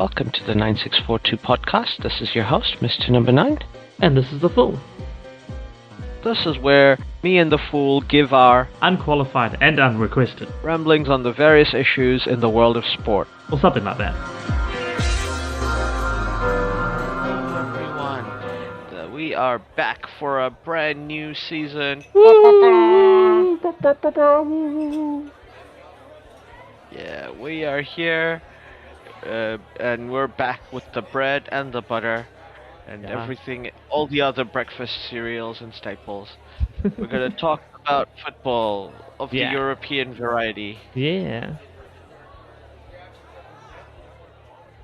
Welcome to the 9642 podcast. This is your host, Mr. Number 9. And this is The Fool. This is where me and The Fool give our Unqualified and unrequested ramblings on the various issues in the world of sport. or something like that. Everyone, we are back for a brand new season. Yeah, we are here, and we're back with the bread and the butter and everything, all the other breakfast cereals and staples. We're going to talk about football of the European variety. Yeah.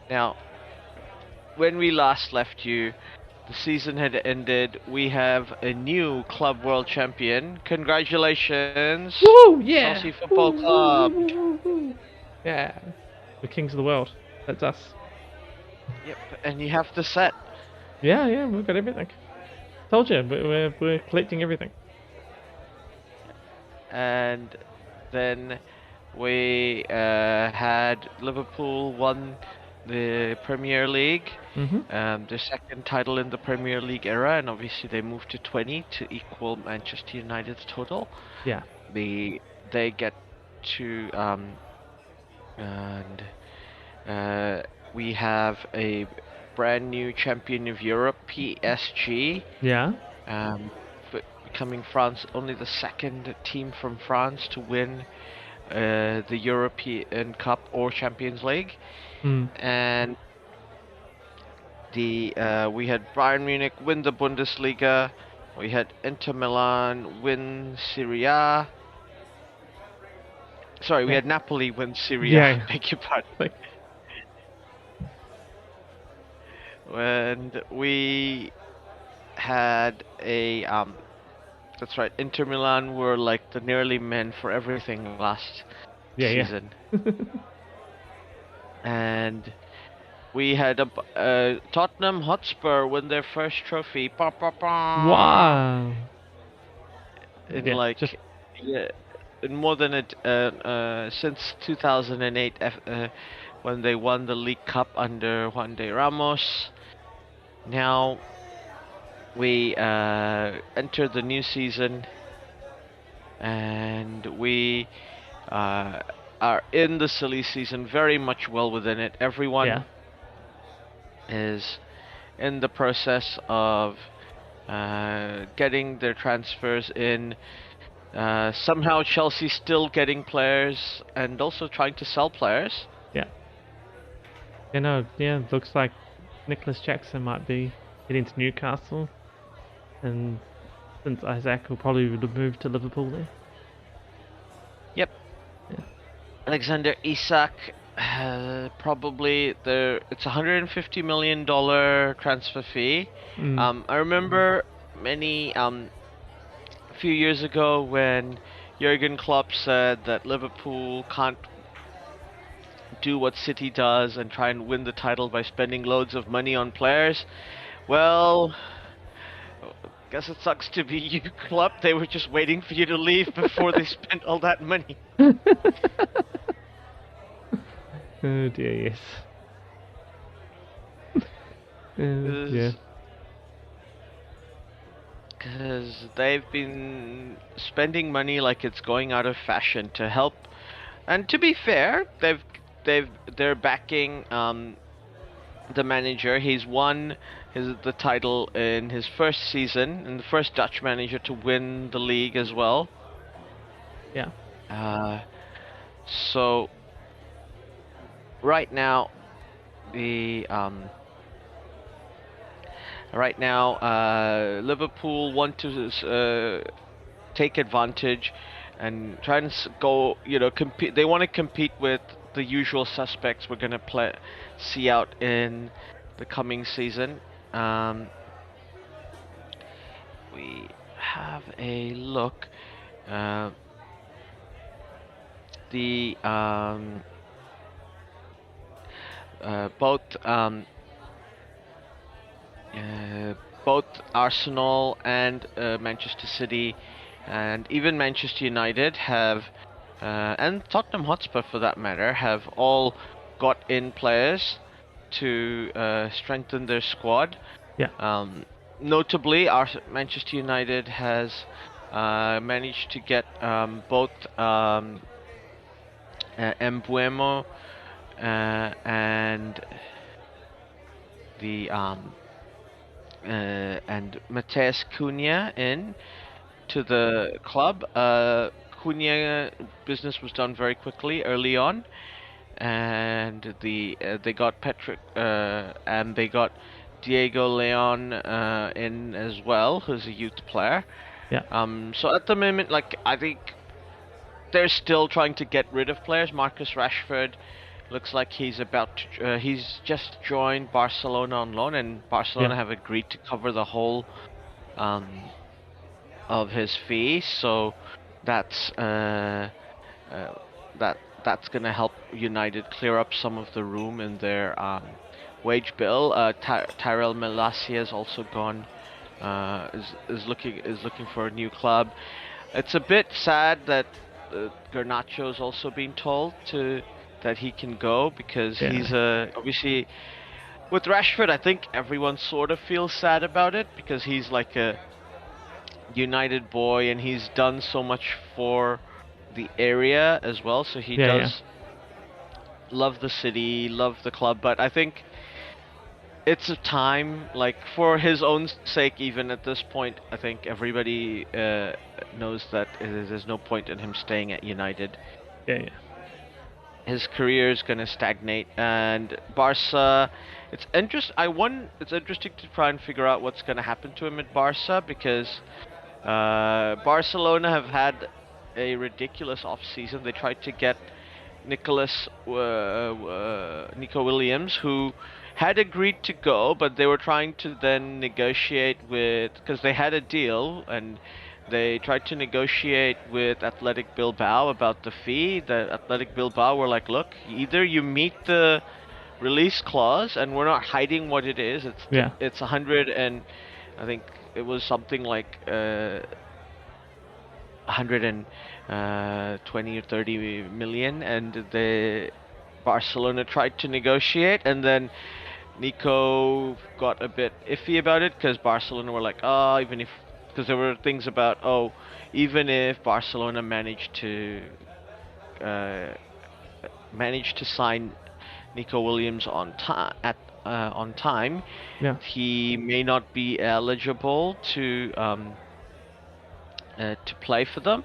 Now, when we last left you, the season had ended. We have a new club world champion. Congratulations! Woo! Yeah! Chelsea Football Club! Yeah. The kings of the world. That's us. Yep, and you have the set. Yeah, we've got everything. Told you, we're collecting everything. And then we had Liverpool won the Premier League, the second title in the Premier League era, and obviously they moved to 20 to equal Manchester United's total. Yeah. They get to we have a brand new champion of Europe, PSG. Yeah. Becoming France, only the second team from France to win the European Cup or Champions League. And we had Bayern Munich win the Bundesliga. We had Inter Milan win Serie A. Sorry, we had Napoli win Serie A. Yeah. Beg your pardon. And we had a that's right, Inter Milan were like the nearly men for everything last season. And we had Tottenham Hotspur win their first trophy. Wow. In more than since 2008, when they won the League Cup under Juan de Ramos. Now we enter the new season, and we are in the silly season, very much well within it. Everyone is in the process of getting their transfers in. Somehow Chelsea's still getting players and also trying to sell players. Looks like Nicholas Jackson might be heading to Newcastle, and since Isaac will probably move to Liverpool there. Yep. Yeah. Alexander Isak, probably it's $150 million transfer fee. I remember a few years ago when Jurgen Klopp said that Liverpool can't do what City does and try and win the title by spending loads of money on players. Well, guess it sucks to be you, Klopp. They were just waiting for you to leave before they spent all that money. Oh dear, yes. Because they've been spending money like it's going out of fashion to help. And to be fair, they're backing the manager. He's won the title in his first season, and the first Dutch manager to win the league as well. Yeah. So right now, Liverpool want to take advantage and try and go, compete. They want to compete with the usual suspects we're going to see out in the coming season. We have a look. Both Arsenal and Manchester City and even Manchester United have, and Tottenham Hotspur for that matter, have all got in players to strengthen their squad. Yeah. Notably, our Manchester United has managed to get both Mbuemo and the and Mateus Cunha in to the club. Cunha business was done very quickly early on, and they got Patrick and they got Diego Leon in as well, who's a youth player. Yeah. So at the moment, like, I think they're still trying to get rid of players. Marcus Rashford looks like he's just joined Barcelona on loan, and Barcelona have agreed to cover the whole of his fee. So that's that's gonna help United clear up some of the room in their wage bill. Tyrell Malacia has also gone. Is looking for a new club. It's a bit sad that Garnacho's also been told that he can go, because he's obviously, with Rashford, I think everyone sort of feels sad about it, because he's like a United boy and he's done so much for the area as well, so he does love the city, love the club. But I think it's a time, like, for his own sake, even at this point, I think everybody knows that there's no point in him staying at United. His career is gonna stagnate, and Barca. It's interesting to try and figure out what's gonna happen to him at Barca, because Barcelona have had a ridiculous off-season. They tried to get Nico Williams, who had agreed to go, but they were trying to then negotiate with, because they had a deal, and they tried to negotiate with Athletic Bilbao about the fee. The Athletic Bilbao were like, look, either you meet the release clause, and we're not hiding what it is. It's 100, and I think it was something like 120 or 30 million, and the Barcelona tried to negotiate, and then Nico got a bit iffy about it, because Barcelona were like, oh, because there were things about, oh, even if Barcelona managed to sign Nico Williams on time, he may not be eligible to play for them.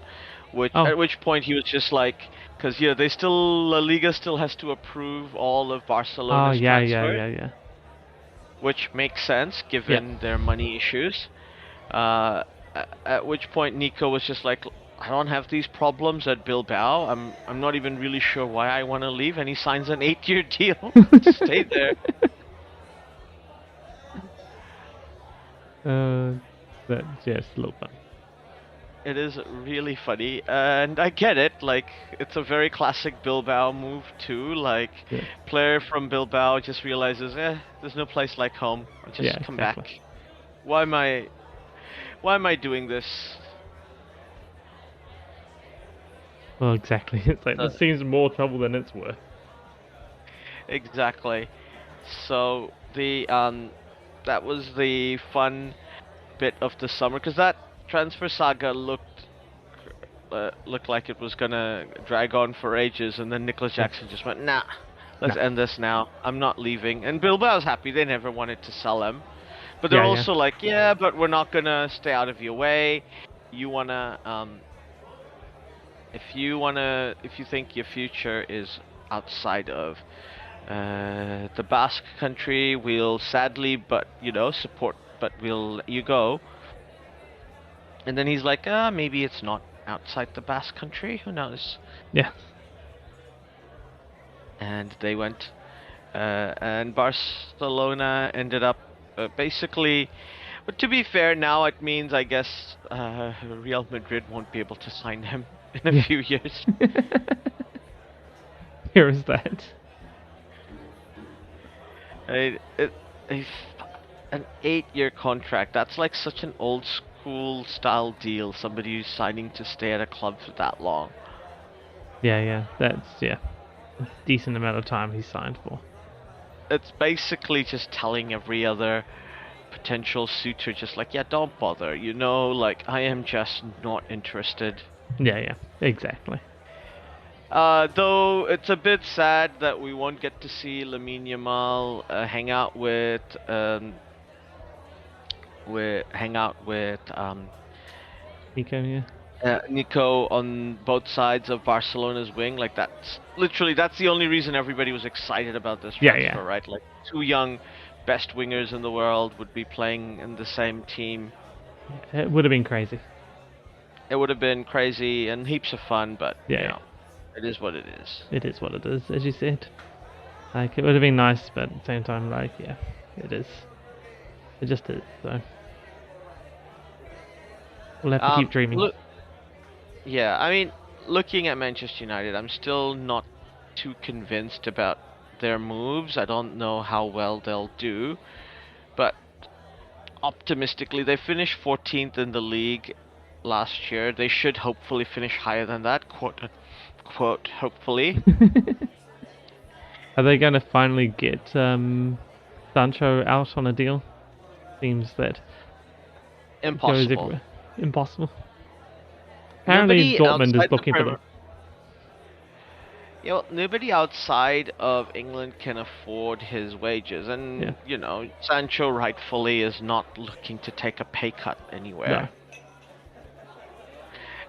At which point he was just like, because La Liga still has to approve all of Barcelona's transfer. Which makes sense given their money issues. At which point Nico was just like, I don't have these problems at Bilbao. I'm not even really sure why I want to leave, and he signs an 8-year deal to stay there. That's just a little fun. It is really funny, and I get it. Like, it's a very classic Bilbao move too. Like, player from Bilbao just realizes, there's no place like home. I'll just come back. Why am I doing this? Well, exactly. It's like, this seems more trouble than it's worth. Exactly. So that was the fun bit of the summer, because that transfer saga looked like it was gonna drag on for ages, and then Nicolas Jackson just went, nah, let's end this now. I'm not leaving. And Bilbao's happy. They never wanted to sell him, but they're also like, but we're not gonna stay out of your way. You wanna if you think your future is outside of the Basque country, we'll sadly support, but we'll let you go. And then he's like, maybe it's not outside the Basque country, who knows? Yeah. And they went, and Barcelona ended up basically, but to be fair, now it means, I guess, Real Madrid won't be able to sign him in a few years. Here is that. An 8-year contract, that's like such an old school style deal, somebody who's signing to stay at a club for that long. That's a decent amount of time he signed for. it's basically just telling every other potential suitor just like, yeah, don't bother, like I am just not interested. Yeah, exactly. Though it's a bit sad that we won't get to see Lamine Yamal hang out with Nico, yeah. Nico on both sides of Barcelona's wing. Like that's the only reason everybody was excited about this transfer, right? Like two young best wingers in the world would be playing in the same team. It would have been crazy. It would have been crazy and heaps of fun, but yeah. It is what it is. It is what it is, as you said. Like, it would have been nice, but at the same time, like, yeah, it is. It just is, so. We'll have to keep dreaming. Yeah, I mean, looking at Manchester United, I'm still not too convinced about their moves. I don't know how well they'll do, but optimistically, they finished 14th in the league last year. They should hopefully finish higher than that, quote unquote, hopefully. Are they going to finally get Sancho out on a deal? Seems that impossible. Impossible. Apparently, Dortmund is looking for them. Nobody outside of England can afford his wages, and Sancho rightfully is not looking to take a pay cut anywhere. No.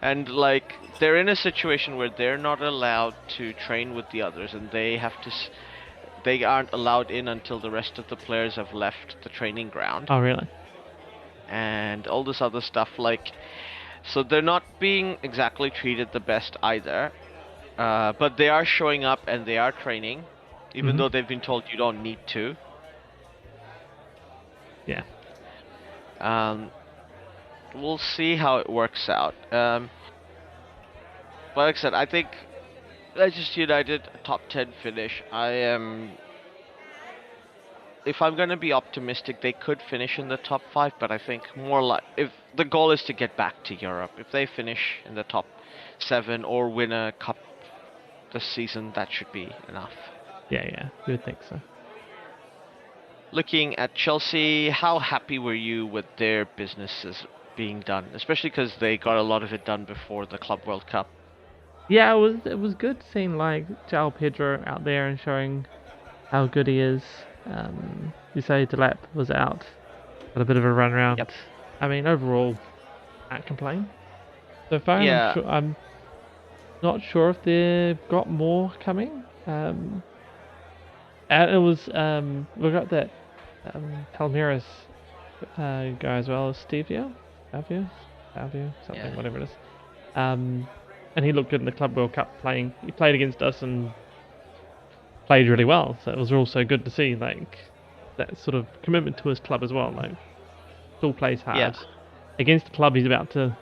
And like they're in a situation where they're not allowed to train with the others, and they aren't allowed in until the rest of the players have left the training ground. Oh, really? And all this other stuff, so they're not being exactly treated the best either. But they are showing up and they are training, even though they've been told you don't need to. Yeah. We'll see how it works out. But like I said, I think Manchester United top 10 finish. If I'm gonna be optimistic, they could finish in the top 5, but I think more like if the goal is to get back to Europe, if they finish in the top 7 or win a cup this season, that should be enough. Yeah, you would think so. Looking at Chelsea, how happy were you with their businesses being done, especially because they got a lot of it done before the Club World Cup? Yeah, it was good seeing like João Pedro out there and showing how good he is. You say Delap was out, got a bit of a run around. Yep. I mean, overall, can't complain. So far, yeah. I'm not sure if they've got more coming. It was we got that Palmeiras guy as well as Savio, something, whatever it is. And he looked good in the Club World Cup playing. He played against us and played really well. So it was also good to see like that sort of commitment to his club as well. Like still plays hard against the club he's about to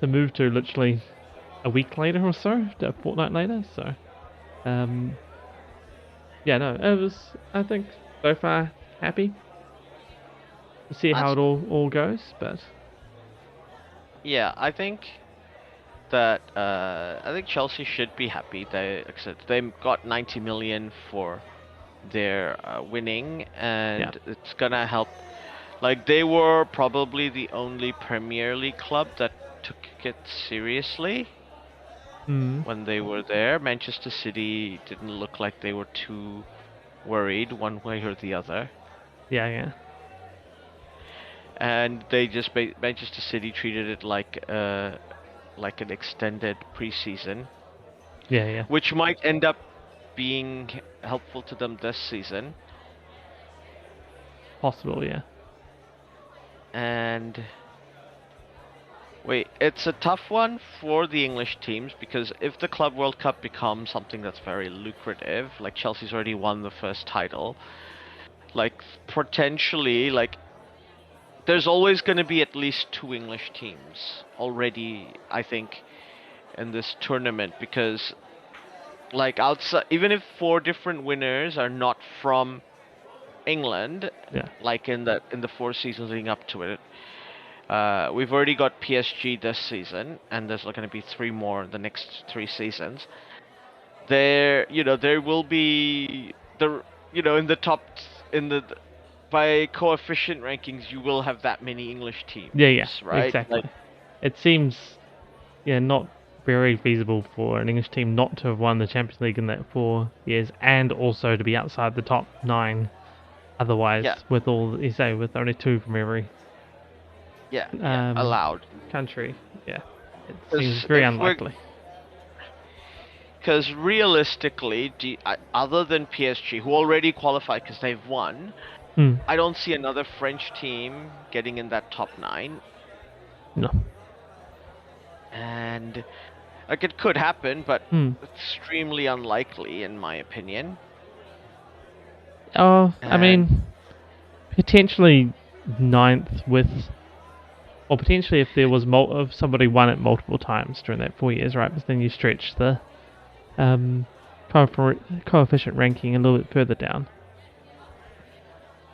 move to literally a week later or so, a fortnight later. So, it was. I think so far happy to see how it all goes. But yeah, I think that Chelsea should be happy. They got 90 million for their winning, and it's gonna help. Like they were probably the only Premier League club that took it seriously. When they were there. Manchester City didn't look like they were too worried one way or the other. Yeah. And they just Manchester City treated it like an extended preseason. Yeah. Which might end up being helpful to them this season. Possible, yeah. And it's a tough one for the English teams, because if the Club World Cup becomes something that's very lucrative, like Chelsea's already won the first title, like potentially, like there's always going to be at least 2 English teams already, I think, in this tournament, because like outside, even if 4 different winners are not from England, like in the 4 seasons leading up to it, we've already got PSG this season, and there's going to be 3 more in the next 3 seasons. There will be in the top, in the by coefficient rankings, you will have that many English teams. Yeah, right? exactly. It seems, not very feasible for an English team not to have won the Champions League in that 4 years, and also to be outside the top 9. Otherwise, with all you say, with only 2 from every allowed country, it seems very unlikely. Because realistically, other than PSG, who already qualified because they've won, I don't see another French team getting in that top 9. No. And it could happen, but extremely unlikely, in my opinion. Oh, I mean, potentially 9th with, or potentially if there was if somebody won it multiple times during that 4 years, right? But then you stretch the coefficient ranking a little bit further down.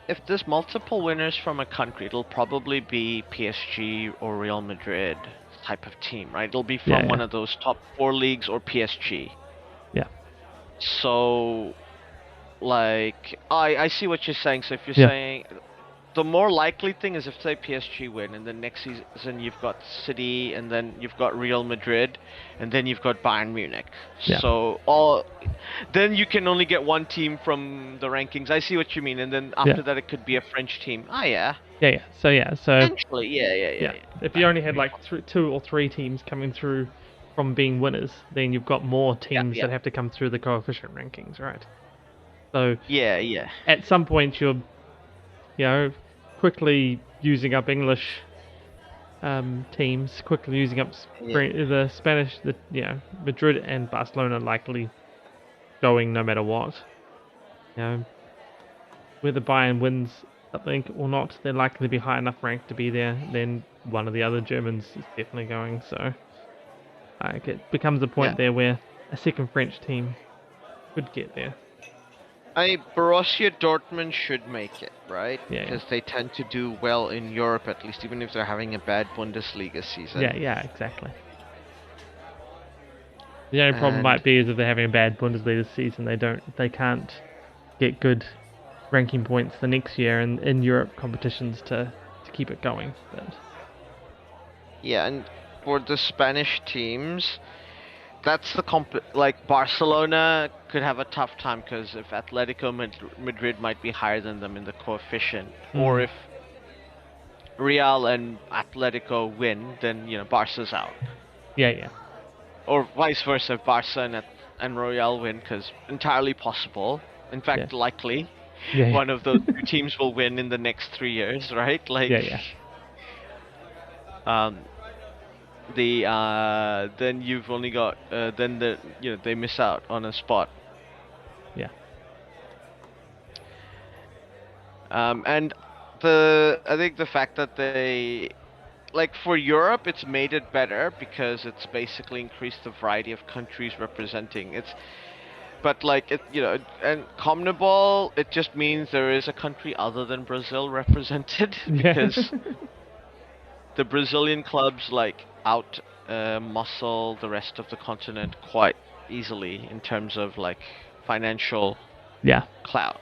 If there's multiple winners from a country, it'll probably be PSG or Real Madrid type of team, right? It'll be from one of those top 4 leagues or PSG. Yeah. So, I see what you're saying. So if you're saying the more likely thing is if, say, PSG win, and then next season you've got City, and then you've got Real Madrid, and then you've got Bayern Munich. Yeah. So then you can only get one team from the rankings. I see what you mean. And then after that, it could be a French team. Yeah. So potentially, yeah. If you only had 2 or 3 teams coming through from being winners, then you've got more teams that have to come through the coefficient rankings, right? So at some point you're quickly using up English teams, quickly using up the Spanish, Madrid and Barcelona likely going no matter what. Whether Bayern wins something or not, they're likely to be high enough ranked to be there. Then one of the other Germans is definitely going. So it becomes a point there where a second French team could get there. Borussia Dortmund should make it, right? Yeah. Because they tend to do well in Europe, at least, even if they're having a bad Bundesliga season. Yeah, exactly. The only problem might be is if they're having a bad Bundesliga season, they can't get good ranking points the next year in Europe competitions to keep it going. But yeah, and for the Spanish teams, that's the Barcelona could have a tough time because if Atletico Madrid might be higher than them in the coefficient, or if Real and Atletico win, then Barca's out. Yeah. Or vice versa, if Barca and Real win, because entirely possible. In fact, likely. One of those 2 teams will win in the next 3 years, right? Then you've only got they miss out on a spot. Yeah. And I think the fact that they for Europe, it's made it better because it's basically increased the variety of countries representing. But and CONMEBOL, it just means there is a country other than Brazil represented because the Brazilian clubs out muscle the rest of the continent quite easily in terms of financial clout.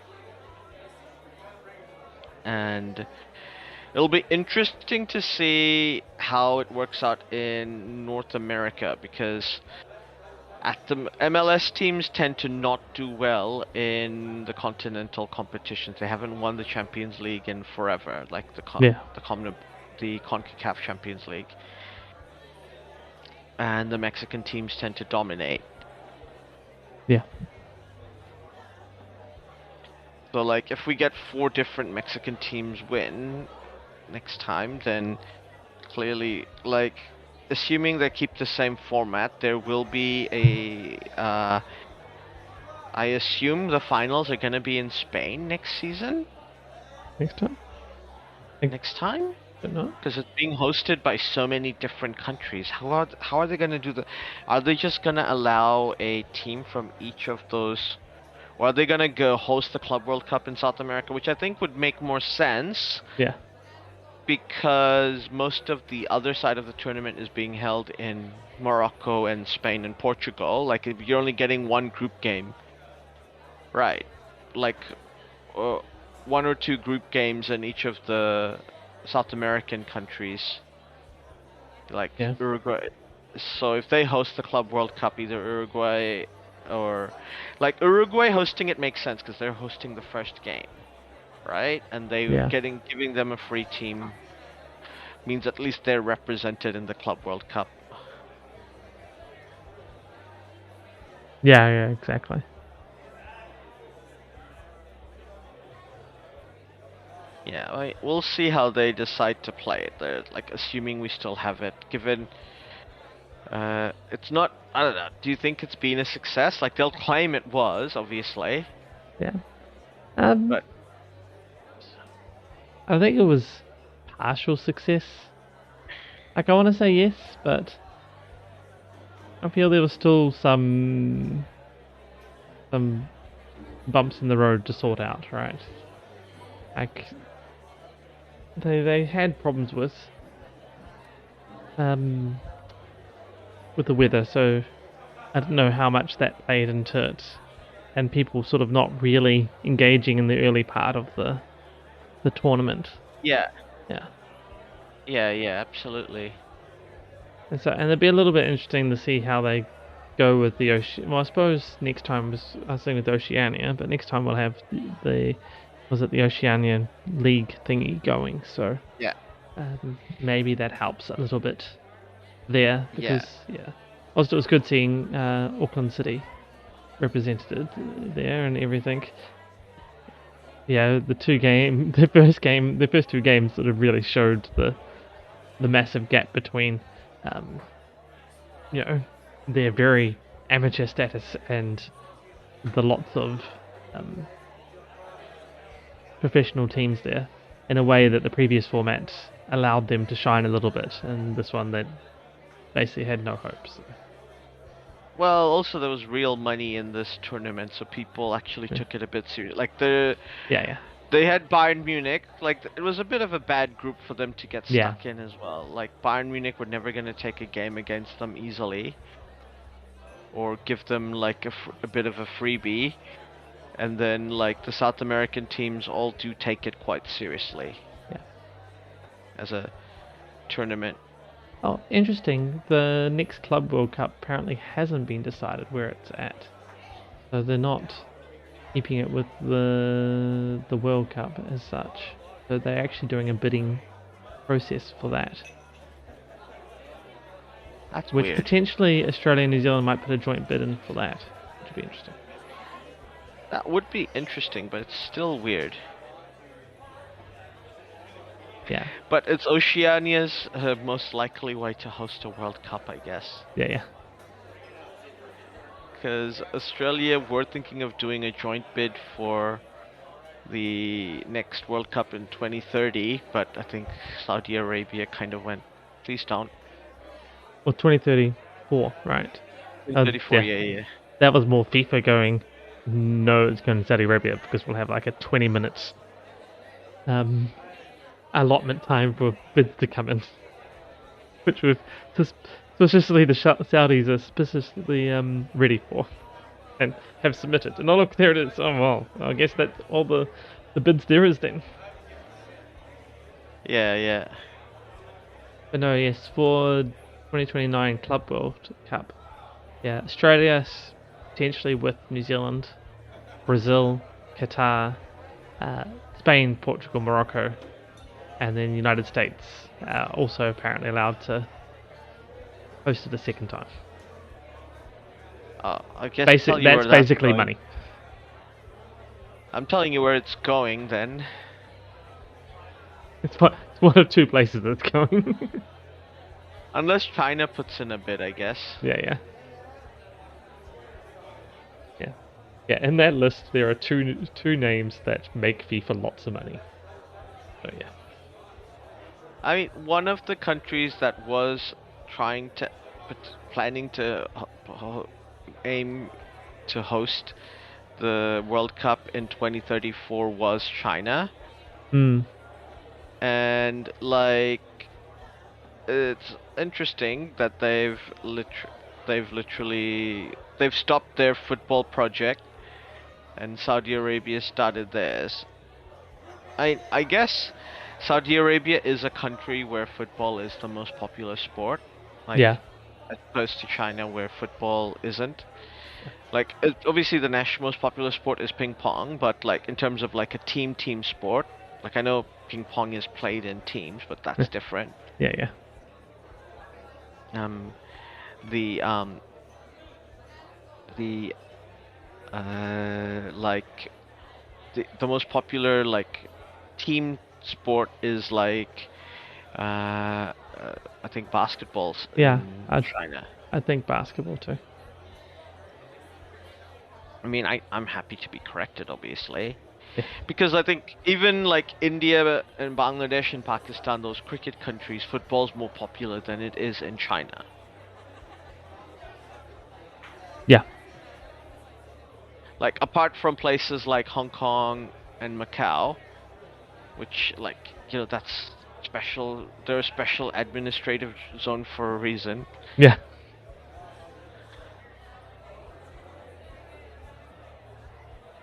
And it'll be interesting to see how it works out in North America because the MLS teams tend to not do well in the continental competitions. They haven't won the Champions League in forever, the CONCACAF Champions League. And the Mexican teams tend to dominate. Yeah. So if we get 4 different Mexican teams win next time, then clearly assuming they keep the same format, there will be I assume the finals are going to be in Spain next season? Next time? Next time? Because it's being hosted by so many different countries. How are they going to do Are they just going to allow a team from each of those? Or are they going to go host the Club World Cup in South America, which I think would make more sense? Yeah. Because most of the other side of the tournament is being held in Morocco and Spain and Portugal. You're only getting one group game. Right. one or two group games in each of the South American countries, like Uruguay. So if they host the Club World Cup, either Uruguay or like Uruguay hosting it makes sense because they're hosting the first game, right? And giving them a free team means at least they're represented in the Club World Cup. Yeah, exactly. Yeah, we'll see how they decide to play it. They're like assuming we still have it, given it's not. I don't know. Do you think it's been a success? Like they'll claim it was, obviously. Yeah. But I think it was partial success. Like I want to say yes, but I feel there was still some bumps in the road to sort out, right? Like they had problems with the weather, so I don't know how much that played into it, and people sort of not really engaging in the early part of the tournament. Yeah. Yeah. Yeah, absolutely. And it'd be a little bit interesting to see how they go with the Oceania. Well, I suppose next time I was saying with Oceania, but next time we'll have the Oceanian League thingy going. So yeah, maybe that helps a little bit there because also it was good seeing Auckland City represented there and everything. Yeah, the first two games sort of really showed the massive gap between their very amateur status and the lots of professional teams there, in a way that the previous format allowed them to shine a little bit, and this one that basically had no hopes. Well, also there was real money in this tournament, so people actually took it a bit serious. Like they had Bayern Munich. Like it was a bit of a bad group for them to get stuck in as well. Like Bayern Munich were never going to take a game against them easily, or give them like a bit of a freebie. And then like the South American teams all do take it quite seriously. Yeah. As a tournament. Oh, interesting. The next Club World Cup apparently hasn't been decided where it's at. So they're not keeping it with the World Cup as such. So they're actually doing a bidding process for that. That's which weird. Potentially Australia and New Zealand might put a joint bid in for that, which would be interesting. That would be interesting, but it's still weird. Yeah. But it's Oceania's most likely way to host a World Cup, I guess. Yeah. Because Australia were thinking of doing a joint bid for the next World Cup in 2030, but I think Saudi Arabia kind of went, please don't. Well, 2034, right? 2034, yeah. That was more FIFA going, no, it's going to Saudi Arabia because we'll have like a 20 minutes allotment time for bids to come in, which we've suspiciously the Saudis are specifically ready for and have submitted. And oh look, there it is. Oh well, I guess that's all the bids there is then. Yeah. But no, yes, for 2029 Club World Cup, yeah, Australia potentially with New Zealand, Brazil, Qatar, Spain, Portugal, Morocco, and then the United States also apparently allowed to host it a second time. I guess that's basically money. I'm telling you where it's going then. It's one of two places that's going. Unless China puts in a bid, I guess. Yeah. In that list, there are two names that make FIFA lots of money. So yeah. I mean, one of the countries that was planning to aim to host the World Cup in 2034 was China. And like, it's interesting that they've stopped their football project and Saudi Arabia started theirs. I guess Saudi Arabia is a country where football is the most popular sport, like as opposed to China where football isn't. Like obviously the most popular sport is ping pong, but like in terms of like a team sport, like I know ping pong is played in teams, but that's different. Yeah. The like the most popular like team sport is like I think basketball's in China. I think basketball too. I mean, I'm happy to be corrected, obviously, because I think even like India and Bangladesh and Pakistan, those cricket countries, football's more popular than it is in China. Yeah. Like apart from places like Hong Kong and Macau, which like that's special. They're a special administrative zone for a reason. Yeah.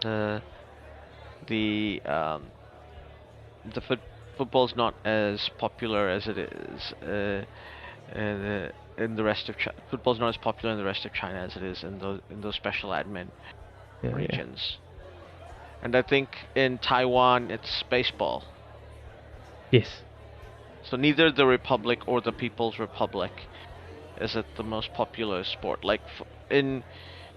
The football's not as popular as it is in the rest of China. Football's not as popular in the rest of China as it is in those special admin regions. And I think in Taiwan it's baseball. Yes. So neither the Republic or the People's Republic is it the most popular sport. Like in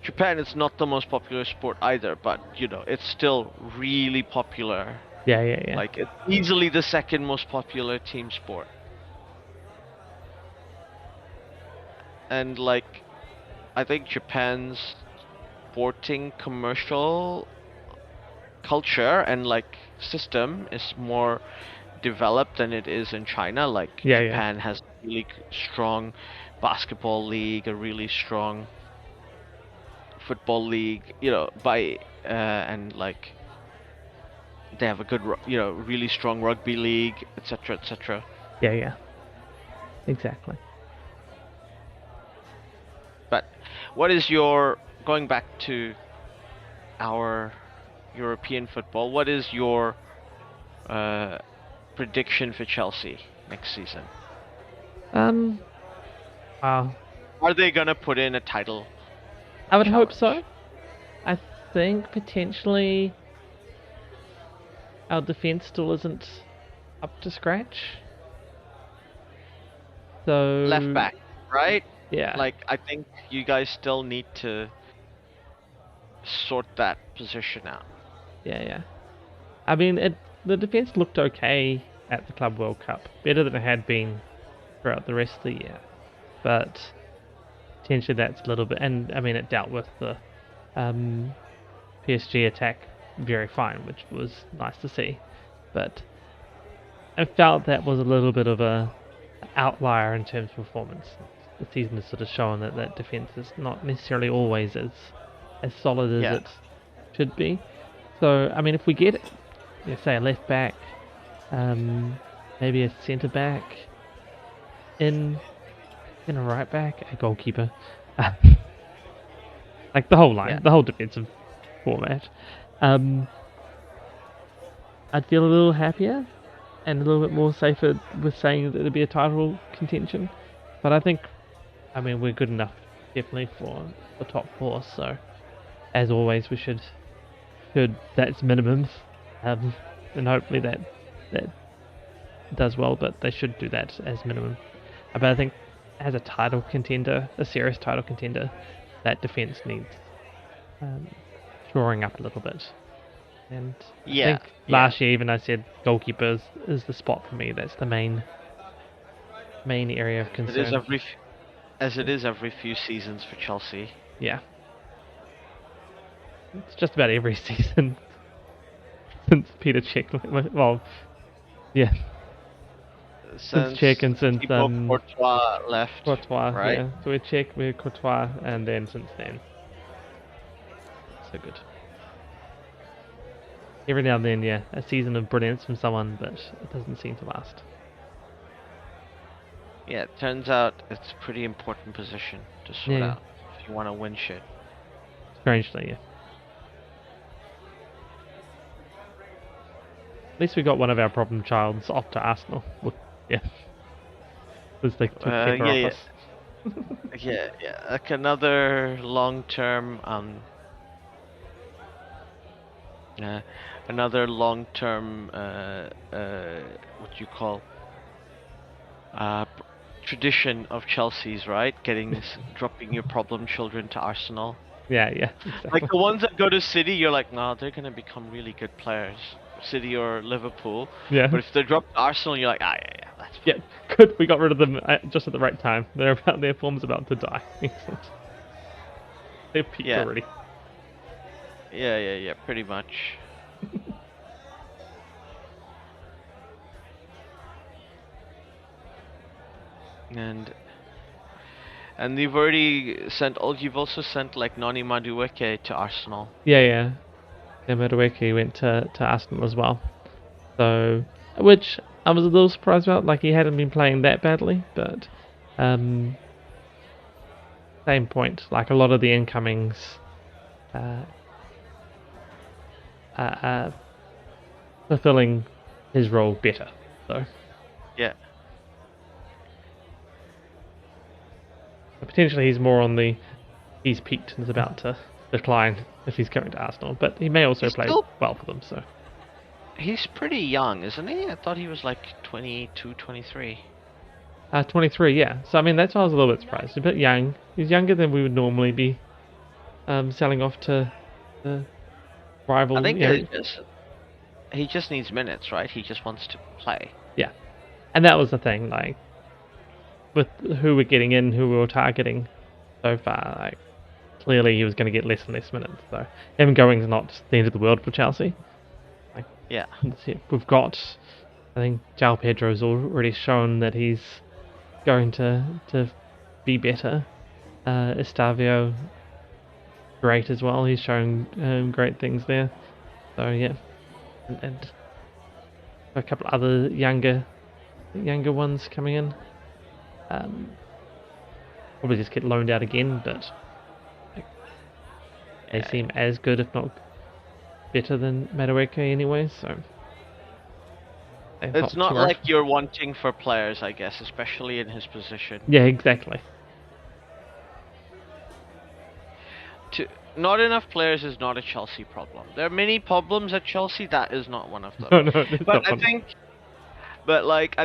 Japan, it's not the most popular sport either, but it's still really popular. Yeah. Like it's easily the second most popular team sport. And like I think Japan's sporting commercial culture and like system is more developed than it is in China. Like Japan has a really strong basketball league, a really strong football league, and like they have a good, really strong rugby league, etc., etc. Yeah. Exactly. But going back to our European football, what is your prediction for Chelsea next season? Are they gonna put in a title? I would hope so. I think potentially our defense still isn't up to scratch. So left back, right? Yeah. Like I think you guys still need to sort that position out. Yeah. I mean, the defense looked okay at the Club World Cup, better than it had been throughout the rest of the year. But potentially that's a little bit, and I mean, it dealt with the PSG attack very fine, which was nice to see. But I felt that was a little bit of a outlier in terms of performance. The season has sort of shown that defense is not necessarily always as solid as it should be. So I mean, if we get, say, a left back, maybe a centre back, in a right back, a goalkeeper, like the whole line, the whole defensive format, I'd feel a little happier and a little bit more safer with saying that it'd be a title contention. But I think, I mean, we're good enough definitely for the top four. So as always, we should that's minimum, and hopefully that does well. But they should do that as minimum. But I think as a title contender, a serious title contender, that defense needs shoring up a little bit. And I think last year even I said goalkeeper is the spot for me. That's the main area of concern. It is every few seasons for Chelsea. Yeah. It's just about every season since Peter Cech. Well, yeah. Since Cech and since Courtois left. Courtois, right? Yeah. So we're Cech, we're Courtois, and then since then, so good. Every now and then, a season of brilliance from someone, but it doesn't seem to last. Yeah, it turns out it's a pretty important position to sort out if you want to win shit. Strangely, yeah. At least we got one of our problem childs off to Arsenal. Yeah. Because they took Kepa off us. Yeah, like another long-term, what you call, uh, tradition of Chelsea's, right? Dropping your problem children to Arsenal. Yeah, exactly. Like the ones that go to City, you're like, nah, they're gonna become really good players. City or Liverpool. Yeah. But if they drop to Arsenal, you're like, yeah, that's fine. Yeah, good. We got rid of them just at the right time. Their form's about to die. They've peaked already. Yeah, pretty much. And you've also sent like Noni Madueke to Arsenal. Yeah. Madueke went to Arsenal as well. So, which I was a little surprised about. Like, he hadn't been playing that badly, but same point. Like, a lot of the incomings fulfilling his role better. So yeah. Potentially he's more on he's peaked and is about to decline if he's going to Arsenal, but he may also play well for them. So he's pretty young, isn't he? I thought he was like 22, 23. 23, yeah. So I mean, that's why I was a little bit surprised. He's a bit young. He's younger than we would normally be selling off to the rival. I think he just needs minutes, right? He just wants to play. Yeah, and that was the thing. Like, with who we're getting in, who we were targeting so far, like, clearly he was going to get less and less minutes. So him going is not the end of the world for Chelsea. Like, yeah, we've got. I think João Pedro's already shown that he's going to be better. Estavio, great as well. He's showing great things there. So yeah, and a couple of other younger ones coming in. Probably just get loaned out again, but they seem as good, if not better than Madueke anyway. So it's not like you're wanting for players, I guess, especially in his position. Yeah, exactly. Not enough players is not a Chelsea problem. There are many problems at Chelsea. That is not one of them. No, but I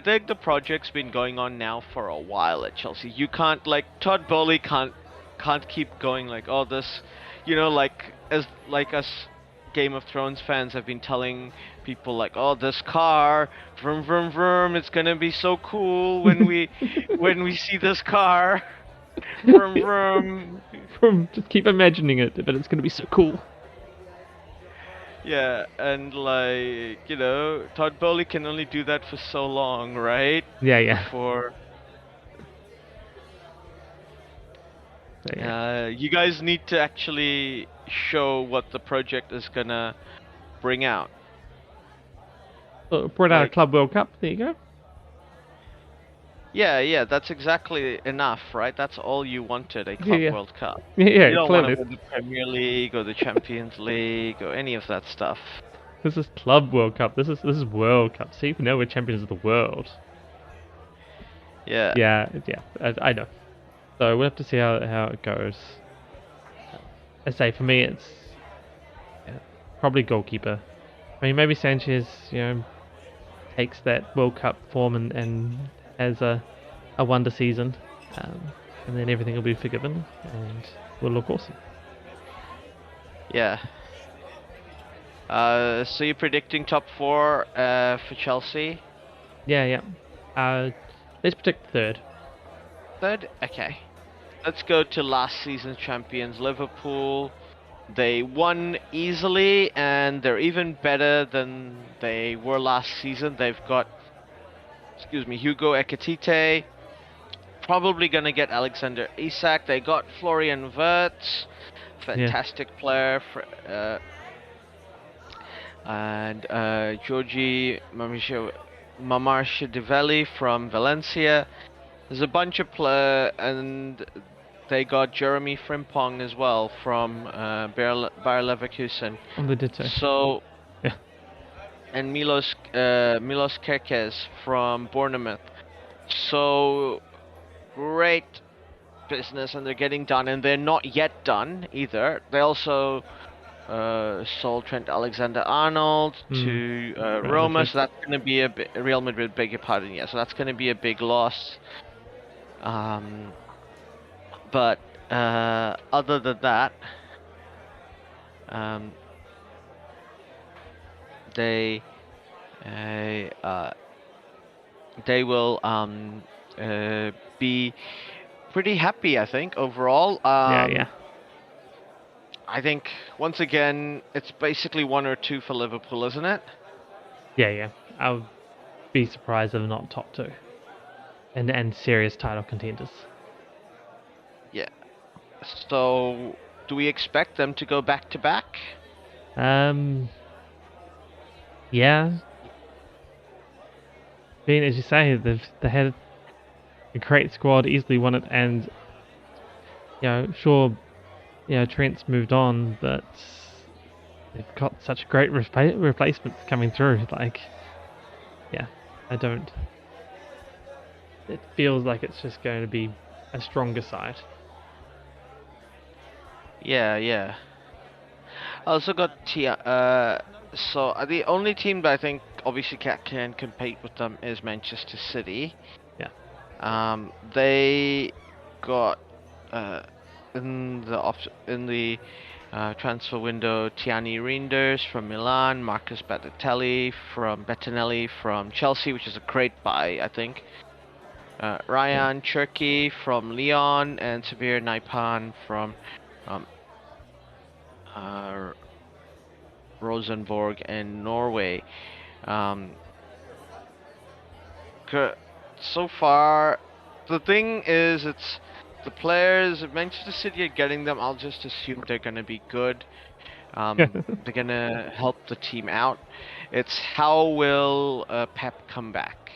think the project's been going on now for a while at Chelsea. You can't, like, Todd Bowley can't keep going like, oh, this, like us Game of Thrones fans have been telling people, like, oh, this car, vroom vroom vroom, it's gonna be so cool when we see this car, vroom vroom. Just keep imagining it, but it's gonna be so cool. Yeah, and like, Todd Bowley can only do that for so long, right? Yeah. Before... you guys need to actually show what the project is gonna bring out. Brought out a Club World Cup, there you go. Yeah, that's exactly enough, right? That's all you wanted, a Club World Cup. Yeah, you don't clearly. want to win the Premier League or the Champions League or any of that stuff. This is Club World Cup. This is World Cup. See, now we're champions of the world. Yeah. Yeah, I know. So we'll have to see how it goes. I say, for me, it's probably goalkeeper. I mean, maybe Sanchez, takes that World Cup form and has a wonder season, and then everything will be forgiven and will look awesome. Yeah. So you're predicting top 4 for Chelsea? Yeah. Let's predict third. Third? Okay. Let's go to last season's champions, Liverpool. They won easily, and they're even better than they were last season. They've got, Hugo Ekitike. Probably going to get Alexander Isak. They got Florian Wirtz. Fantastic player. And Georgi Mamarshvili from Valencia. There's a bunch of players, and they got Jeremy Frimpong as well from Bayer Leverkusen. On the ditto. So, and Milos Kerkez from Bournemouth. So great business, and they're getting done, and they're not yet done either. They also sold Trent Alexander-Arnold to Roma, so that's going to be Real Madrid, beg your pardon, yeah. So that's going to be a big loss. But other than that, they will be pretty happy, I think, overall. Yeah. I think once again it's basically 1 or 2 for Liverpool, isn't it? Yeah. I would be surprised if not top 2, and serious title contenders. Yeah. So, do we expect them to go back to back? Yeah. Being as you say, they had a great squad, easily won it, and sure, Trent's moved on, but they've got such great replacements coming through. Like, yeah, I don't. It feels like it's just going to be a stronger side. Yeah. I also got so the only team that I think obviously can compete with them is Manchester City. Yeah. They got in the transfer window Tiani Reinders from Milan, Marcus Bettinelli from Chelsea, which is a great buy, I think. Ryan Cherki from Lyon, and Sabir Naipan from Rosenborg and Norway. So far, the thing is, it's the players. If Manchester City are getting them, I'll just assume they're gonna be good. They're gonna help the team out. It's how will Pep come back?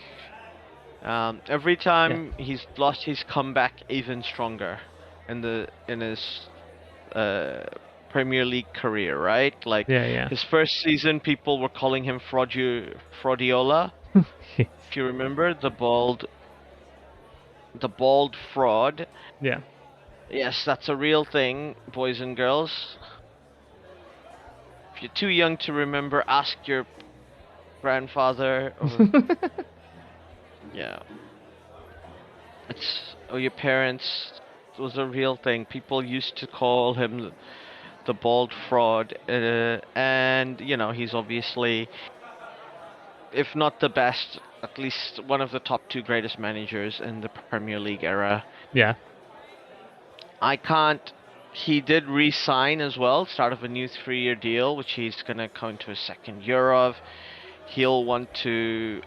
Every time he's lost, he's come back even stronger in his Premier League career, right? Like his first season, people were calling him Fraudiola. If you remember, the bald fraud. Yeah. Yes, that's a real thing, boys and girls. If you're too young to remember, ask your grandfather or yeah. Or your parents. It was a real thing. People used to call him the bald fraud, and he's obviously, if not the best, at least one of the top 2 greatest managers in the Premier League era. Yeah. He did re-sign as well, start of a new 3-year deal, which he's gonna go into his second year of. He'll want to,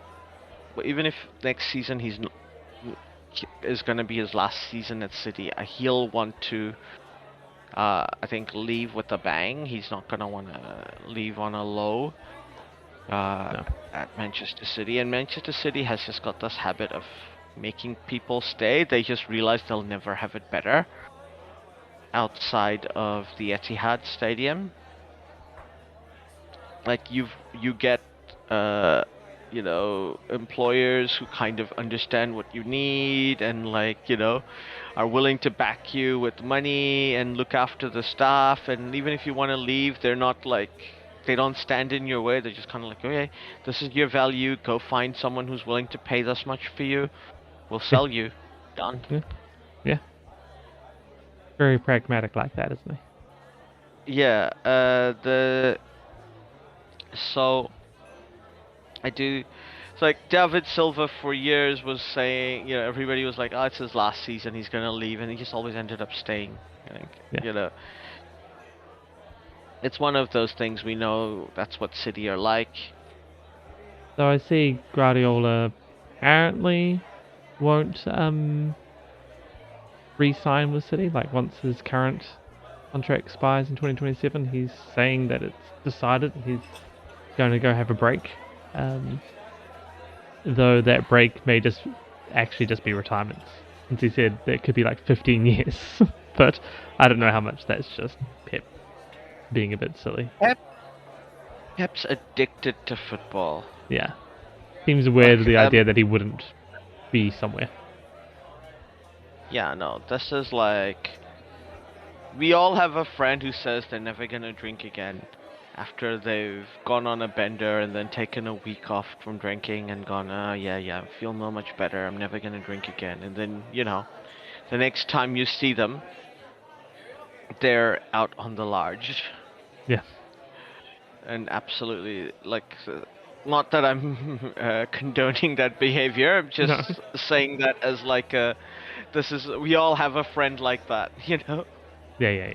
even if next season is gonna be his last season at City, he'll want to, I think, leave with a bang. He's not gonna want to leave on a low. At Manchester City, and Manchester City has just got this habit of making people stay. They just realize they'll never have it better outside of the Etihad Stadium. Like you get employers who kind of understand what you need and are willing to back you with money and look after the staff, and even if you want to leave, they're not they don't stand in your way. They're just kind of like, okay, this is your value. Go find someone who's willing to pay this much for you. We'll sell you. Done. Yeah. Very pragmatic like that, isn't he? Yeah. So I do. It's like David Silva for years was saying, everybody was like, oh, it's his last season. He's gonna leave, and he just always ended up staying. I think. It's one of those things. We know that's what City are like. So I see Guardiola apparently won't re-sign with City. Like, once his current contract expires in 2027, he's saying that it's decided he's going to go have a break. Though that break may just be retirement, since he said that it could be like 15 years. But I don't know how much that's just Pep being a bit silly. Pep's addicted to football. Yeah. Seems weird, the idea that he wouldn't be somewhere. Yeah, no, this is like... We all have a friend who says they're never gonna drink again after they've gone on a bender and then taken a week off from drinking and gone, yeah, I feel no much better, I'm never gonna drink again. And then, the next time you see them, they're out on the large. Yeah. And absolutely, like, not that I'm condoning that behavior, I'm just saying that as like we all have a friend like that, Yeah.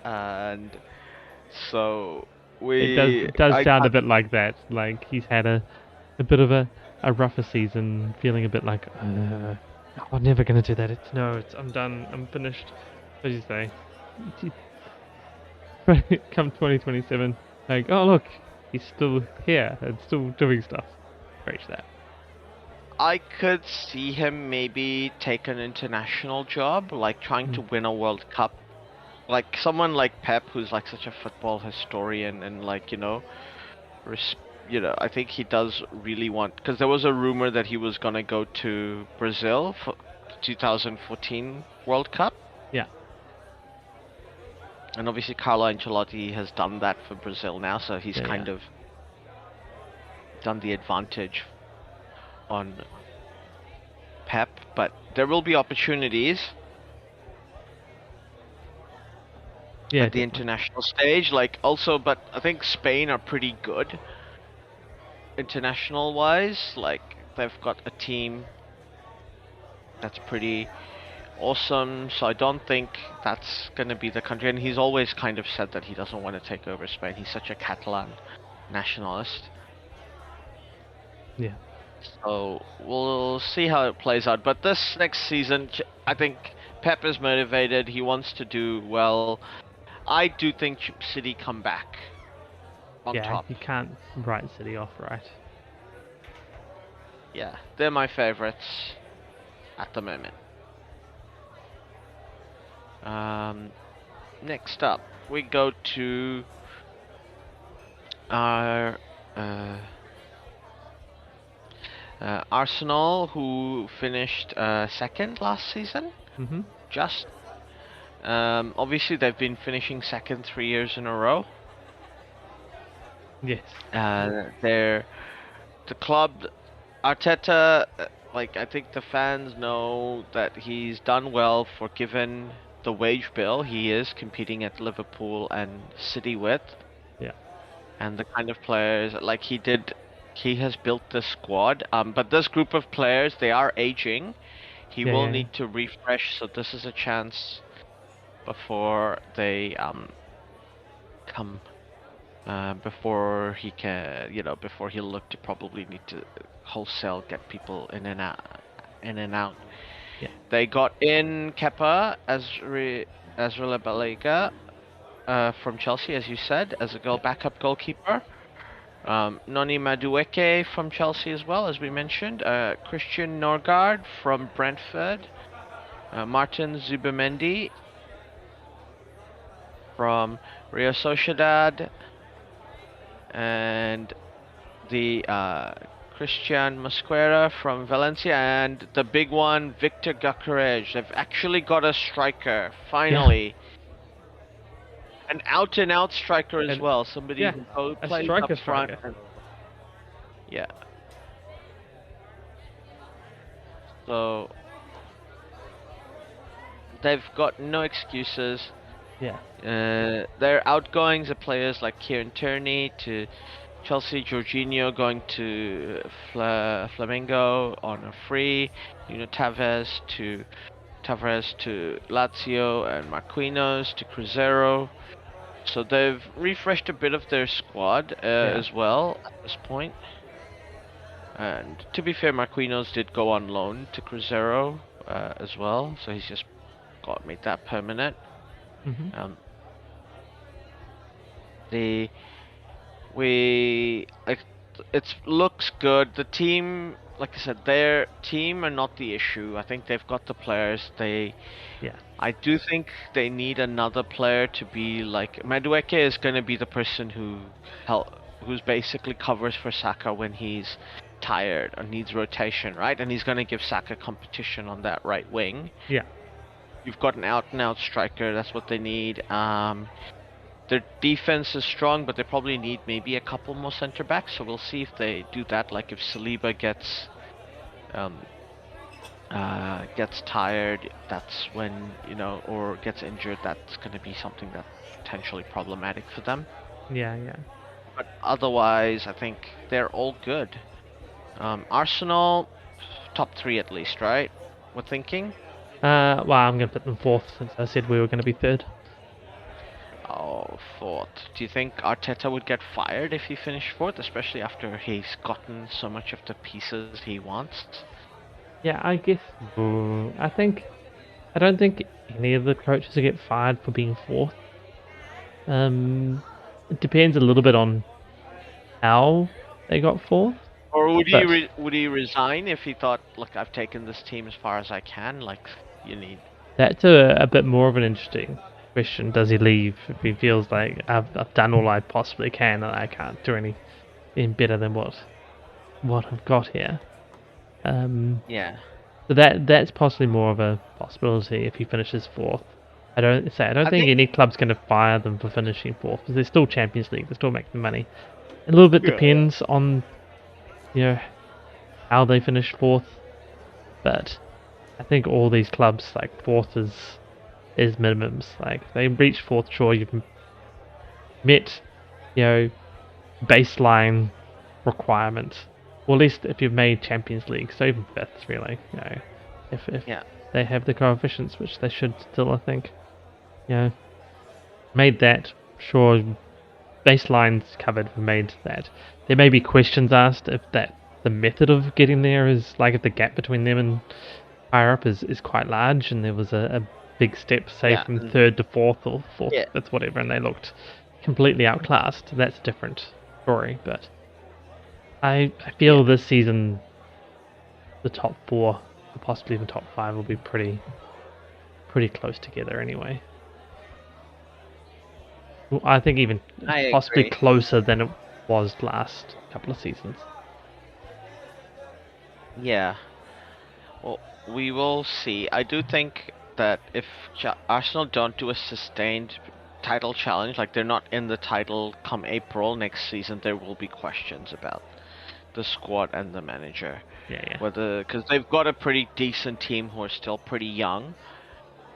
And so it does sound a bit like that. Like he's had a bit of a rougher season, feeling a bit like, I'm never gonna do that. I'm done. I'm finished. What do you say? Come 2027, like, oh look, he's still here and still doing stuff. Scratch that. I could see him maybe take an international job, like trying to win a World Cup. Like someone like Pep, who's like such a football historian and like, I think he does really want, because there was a rumor that he was gonna go to Brazil for 2014 World Cup. Yeah. And obviously Carlo Ancelotti has done that for Brazil now, so he's kind of done the advantage on Pep, but there will be opportunities at the international stage, like also, but I think Spain are pretty good international wise. Like they've got a team that's pretty awesome, so I don't think that's gonna be the country. And he's always kind of said that he doesn't want to take over Spain. He's such a Catalan nationalist. Yeah. So we'll see how it plays out. But this next season, I think Pep is motivated. He wants to do well. I do think City come back on top. You can't write City off, right? Yeah, they're my favorites at the moment. Next up, we go to our Arsenal, who finished second last season. Mm-hmm. Just obviously they've been finishing second 3 years in a row. Yes. They're the club. Arteta, like I think the fans know that he's done well for given the wage bill he is competing at Liverpool and City with. Yeah. And the kind of players like he has built this squad. But this group of players, they are aging. He will need to refresh, so this is a chance before they come. Before he can, before he'll look to probably need to wholesale get people in and out. Yeah. They got in Kepa Azrilabalega from Chelsea, as you said, as a backup goalkeeper. Noni Madueke from Chelsea as well, as we mentioned. Christian Norgard from Brentford. Martin Zubimendi from Real Sociedad. And the Christian Mosquera from Valencia, and the big one, Victor Gyökeres. They've actually got a striker, finally. Yeah. An out-and-out striker as well. Somebody who plays up front. Yeah. So they've got no excuses. Yeah. Their outgoings are players like Kieran Tierney to Chelsea, Jorginho going to Flamengo on a free, Tavares to Lazio, and Marquinhos to Cruzeiro. So they've refreshed a bit of their squad as well at this point. And to be fair, Marquinhos did go on loan to Cruzeiro as well, so he's just made that permanent. Mm-hmm. It looks good. The team like I said, their team are not the issue. I think they've got the players. I do think they need another player to be like Madueke is going to be the person who's basically covers for Saka when he's tired or needs rotation, right? And he's going to give Saka competition on that right wing. Yeah. You've got an out-and-out striker. That's what they need. Their defense is strong, but they probably need maybe a couple more center backs. So we'll see if they do that. Like if Saliba gets tired, that's when, or gets injured, that's going to be something that's potentially problematic for them. Yeah. But otherwise, I think they're all good. Arsenal, top 3 at least, right? We're thinking? Well, I'm going to put them 4th since I said we were going to be 3rd. Oh, 4th. Do you think Arteta would get fired if he finished 4th, especially after he's gotten so much of the pieces he wants? Yeah, I guess. I don't think any of the coaches will get fired for being 4th. It depends a little bit on how they got 4th. Or would he resign if he thought, look, I've taken this team as far as I can? Like, you need. That's a bit more of an interesting question. Does he leave if he feels like I've done all I possibly can and I can't do any better than what I've got here? Yeah. So that's possibly more of a possibility if he finishes 4th. I don't think any club's going to fire them for finishing 4th because they're still Champions League. They're still making money. A little bit depends on how they finish 4th, but I think all these clubs, like 4th is minimums. Like they reach 4th, sure, you've met baseline requirements, or at least if you've made Champions League, so even 5th really. If they have the coefficients, which they should still, I think. Made that, sure, baseline's covered, we made that. There may be questions asked if the method of getting there is, like if the gap between them and higher up is quite large and there was a big step, say from 3rd to 4th or 4th to 5th, whatever, and they looked completely outclassed. That's a different story, but I feel this season the top 4, or possibly even top 5, will be pretty close together anyway. I think even possibly closer than it was last couple of seasons. Yeah. Well, we will see. I do think that if Arsenal don't do a sustained title challenge, like they're not in the title come April next season, there will be questions about the squad and the manager. Yeah. Because they've got a pretty decent team who are still pretty young.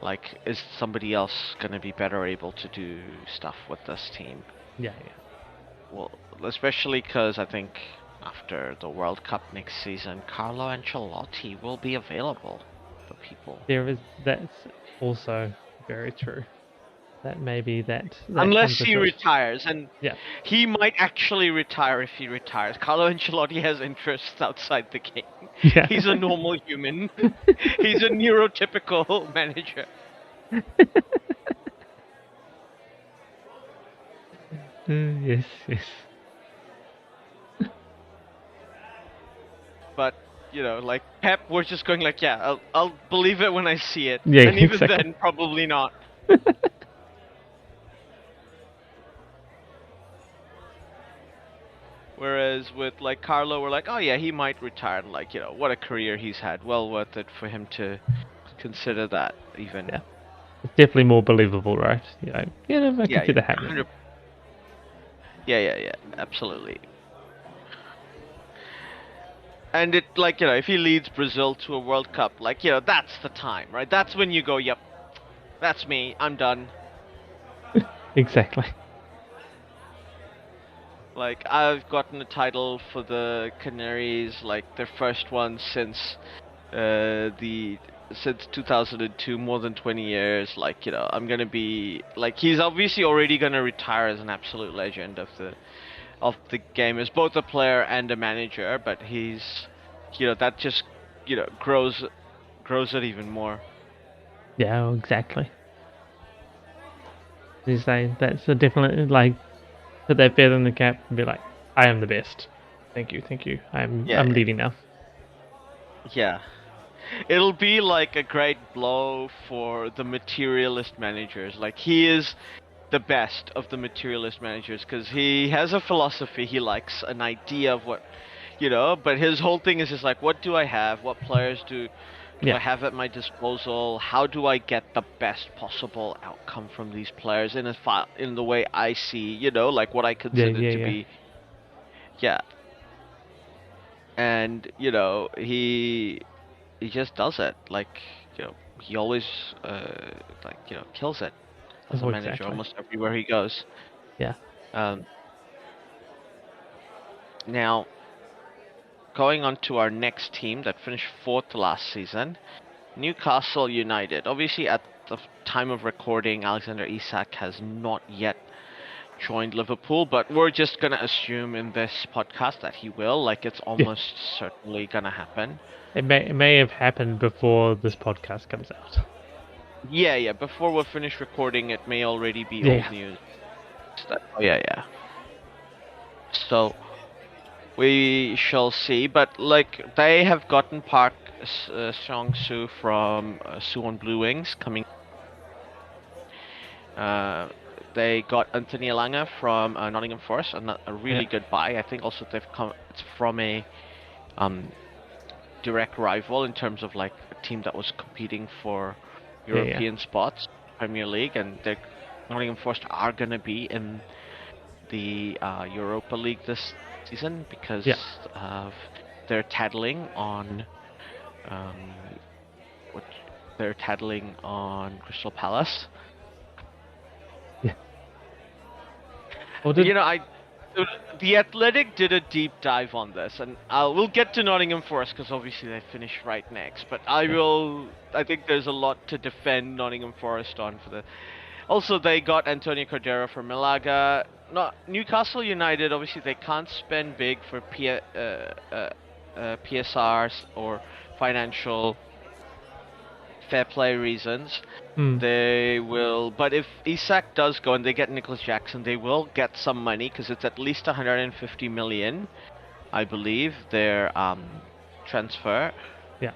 Like, is somebody else going to be better able to do stuff with this team? Yeah. Well, especially because I think after the World Cup next season, Carlo Ancelotti will be available for people. That's also very true. That maybe that unless he retires, and he might actually retire if he retires. Carlo Ancelotti has interests outside the game. Yeah. He's a normal human. He's a neurotypical manager. Yes. But like Pep was just going like, yeah, I'll believe it when I see it. Yeah, and even then, probably not. Whereas with like Carlo, we're like, oh yeah, he might retire. And like, what a career he's had. Well worth it for him to consider that even. Yeah. It's definitely more believable, right? I can see that happening. Yeah, absolutely. And it, like, if he leads Brazil to a World Cup, like, that's the time, right? That's when you go, yep, that's me, I'm done. Exactly. Like, I've gotten a title for the Canaries, like, their first one since 2002, more than 20 years. Like, I'm gonna be, like, he's obviously already gonna retire as an absolute legend of the game, as both a player and a manager, but he's, that just, grows it even more. Yeah, exactly. He's saying that's a definitely, like, put that feather in the cap and be like, I am the best. Thank you. I'm leaving now. Yeah. It'll be like a great blow for the materialist managers. Like, he is the best of the materialist managers because he has a philosophy. He likes an idea of what, but his whole thing is just like, what do I have? What players do I have at my disposal? How do I get the best possible outcome from these players in the way I see, like what I consider to be, yeah. And he just does it. Like, he always kills it as a Oh, manager exactly. almost everywhere he goes. Yeah. Um, Now, going on to our next team that finished fourth last season, Newcastle United. Obviously, at the time of recording, Alexander Isak has not yet joined Liverpool, but we're just going to assume in this podcast that he will. Like, it's almost certainly going to happen. It may have happened before this podcast comes out. Yeah. Before we finish recording, it may already be old news. Yeah. So we shall see. But like, they have gotten Park Seong-soo from Suwon Blue Wings coming. They got Anthony Elanga from Nottingham Forest, a really good buy. I think also it's from a direct rival in terms of like a team that was competing for European spots, Premier League, and Nottingham Forest are gonna be in the Europa League this season because of their tattling on Crystal Palace. Yeah. Well, the Athletic did a deep dive on this, and we'll get to Nottingham Forest because obviously they finish right next. But I think there's a lot to defend Nottingham Forest on for the. Also, they got Antonio Cordero from Malaga. Newcastle United. Obviously, they can't spend big for PSRs or financial fair play reasons. They will, but if Isak does go and they get Nicholas Jackson, they will get some money because it's at least 150 million, I believe, their transfer. Yeah.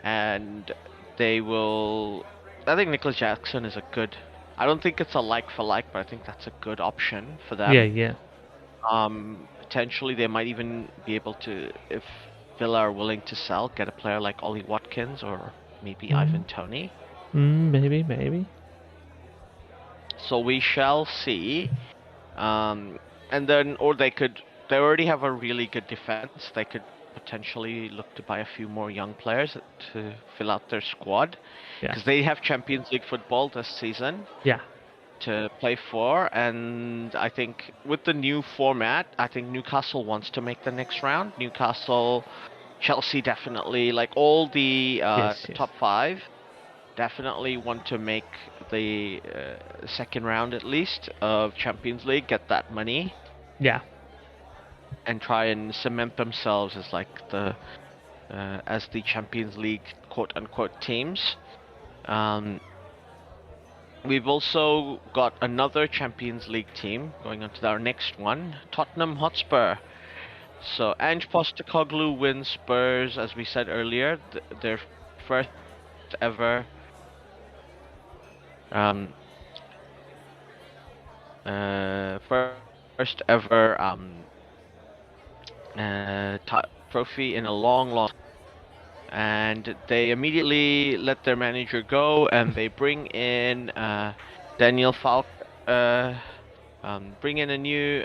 And they will. I think Nicholas Jackson is a good. I don't think it's a like for like, but I think that's a good option for them. Yeah. Potentially, they might even be able to, if Villa are willing to sell, get a player like Ollie Watkins or maybe Ivan Toney. Maybe. So we shall see. And then, or they already have a really good defense. They could potentially look to buy a few more young players to fill out their squad. Because they have Champions League football this season. Yeah. To play for, and I think with the new format, I think Newcastle wants to make the next round. Newcastle, Chelsea definitely, like all the top five, definitely want to make the second round at least of Champions League, get that money. Yeah. And try and cement themselves as like as the Champions League quote unquote teams. We've also got another Champions League team going on to our next one, Tottenham Hotspur. So Ange Postecoglou wins Spurs, as we said earlier, their first ever trophy in a long. And they immediately let their manager go, and they bring in Daniel Falk. Bring in a new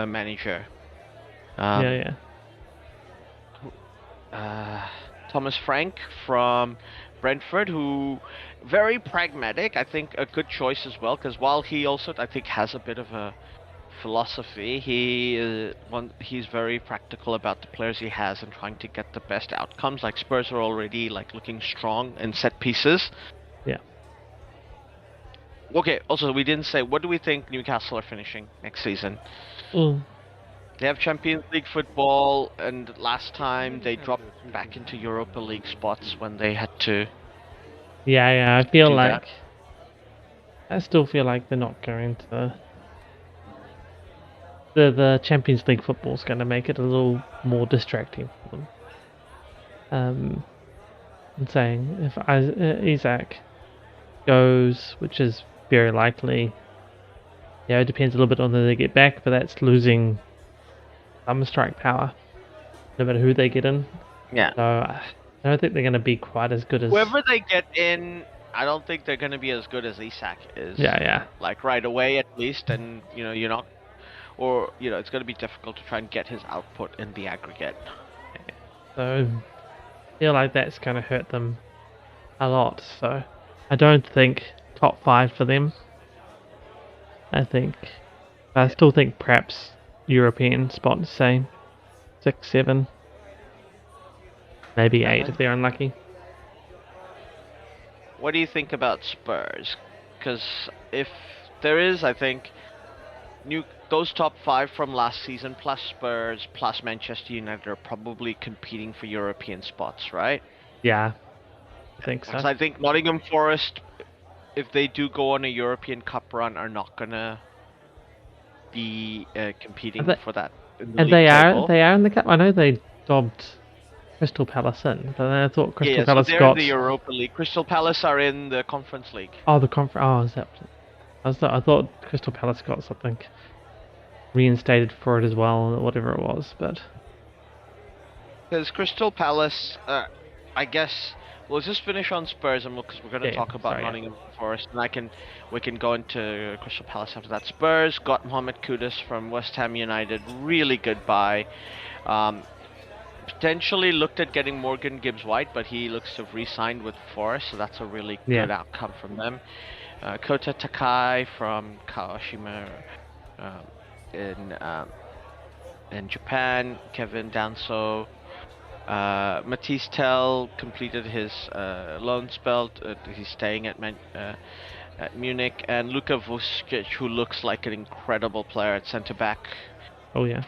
manager. Thomas Frank from Brentford, who very pragmatic. I think a good choice as well, because while he also I think has a bit of a philosophy, he's very practical about the players he has and trying to get the best outcomes. Like Spurs are already like looking strong in set pieces. Yeah. Okay, also we didn't say, what do we think Newcastle are finishing next season? They have Champions League football, and last time they dropped back into Europa League spots when they had to. Yeah, I feel like I still feel like they're not going to the Champions League football is going to make it a little more distracting for them. I'm saying if Isaac goes, which is very likely, it depends a little bit on who they get back, but that's losing some strike power, no matter who they get in. Yeah. So I don't think they're going to be quite as good as whoever they get in. I don't think they're going to be as good as Isak is. Yeah. Like right away at least, and you're not, or it's going to be difficult to try and get his output in the aggregate. So I feel like that's going to hurt them a lot. So I don't think top 5 for them. I still think perhaps European spot, say 6, 7, maybe 8 if they're unlucky. What do you think about Spurs? Because if there is, I think, those top 5 from last season, plus Spurs, plus Manchester United, are probably competing for European spots, right? Yeah, I think so. Because I think Nottingham Forest, if they do go on a European Cup run, are not gonna be competing for that in the league table. They are in the cup. I know they dobbed Crystal Palace in, but I thought Crystal Palace so they're in the Europa League. Crystal Palace are in the Conference League. Oh, the conference. Oh, is that? I thought Crystal Palace got something reinstated for it as well, whatever it was, but because Crystal Palace, I guess we'll just finish on Spurs, and because we're going to talk about Nottingham Forest, and we can go into Crystal Palace after that. Spurs got Mohamed Kudus from West Ham United, really good buy. Potentially looked at getting Morgan Gibbs-White, but he looks to have re-signed with Forest, so that's a really good outcome from them. Kota Takai from Kawashima in Japan. Kevin Danso. Matisse Tell completed his loan spell. He's staying at Munich. And Luka Vuskic, who looks like an incredible player at centre-back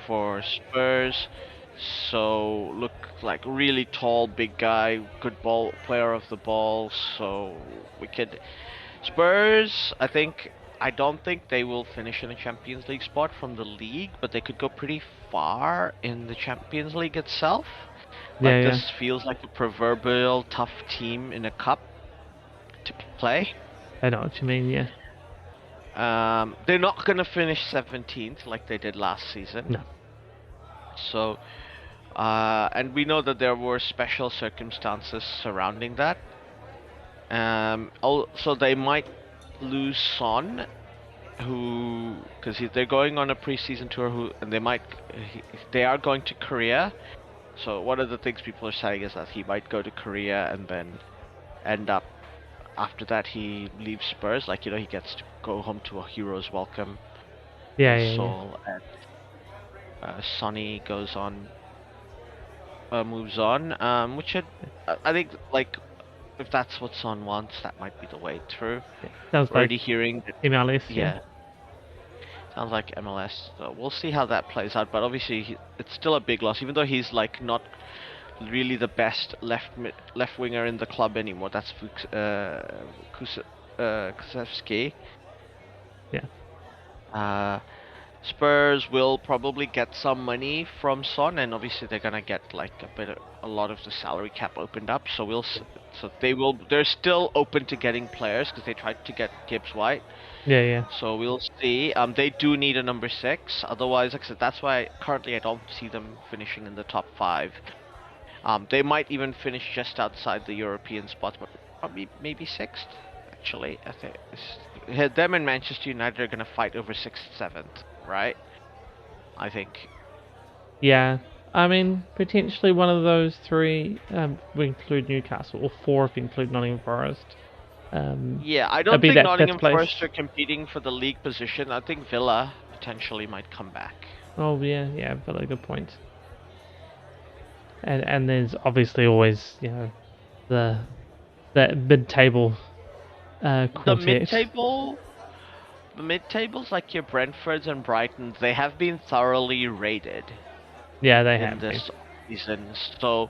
for Spurs. So look like really tall, big guy, good player of the ball. So we could Spurs. I don't think they will finish in a Champions League spot from the league, but they could go pretty far in the Champions League itself. This feels like a proverbial tough team in a cup to play. I know what you mean. Yeah. They're not gonna finish 17th like they did last season. No. So, and we know that there were special circumstances surrounding that. Also, they might lose Son, because they're going on a preseason tour, and they are going to Korea. So one of the things people are saying is that he might go to Korea and then end up, after that he leaves Spurs, he gets to go home to a hero's welcome. And Sonny moves on, which I think, if that's what Son wants, that might be the way through. Sounds already hearing MLS. Sounds like MLS. So we'll see how that plays out. But obviously, it's still a big loss, even though he's not really the best left winger in the club anymore. That's Kulusevski. Yeah. Spurs will probably get some money from Son, and obviously they're gonna get a lot of the salary cap opened up. So they're still open to getting players because they tried to get Gibbs-White. Yeah. So we'll see. They do need a number 6. Otherwise, like I said, that's why currently I don't see them finishing in the top 5. They might even finish just outside the European spots, but probably maybe 6th. Actually, I think them and Manchester United are gonna fight over 6th, 7th, right? I think. Yeah. I mean, potentially one of those 3. We include Newcastle, or 4 if we include Nottingham Forest. I don't think Nottingham Forest are competing for the league position. I think Villa potentially might come back. Oh yeah, Villa, good point. And there's obviously always the mid-table quartet. The mid-tables like your Brentfords and Brightons, they have been thoroughly rated. Yeah, they have in this season. So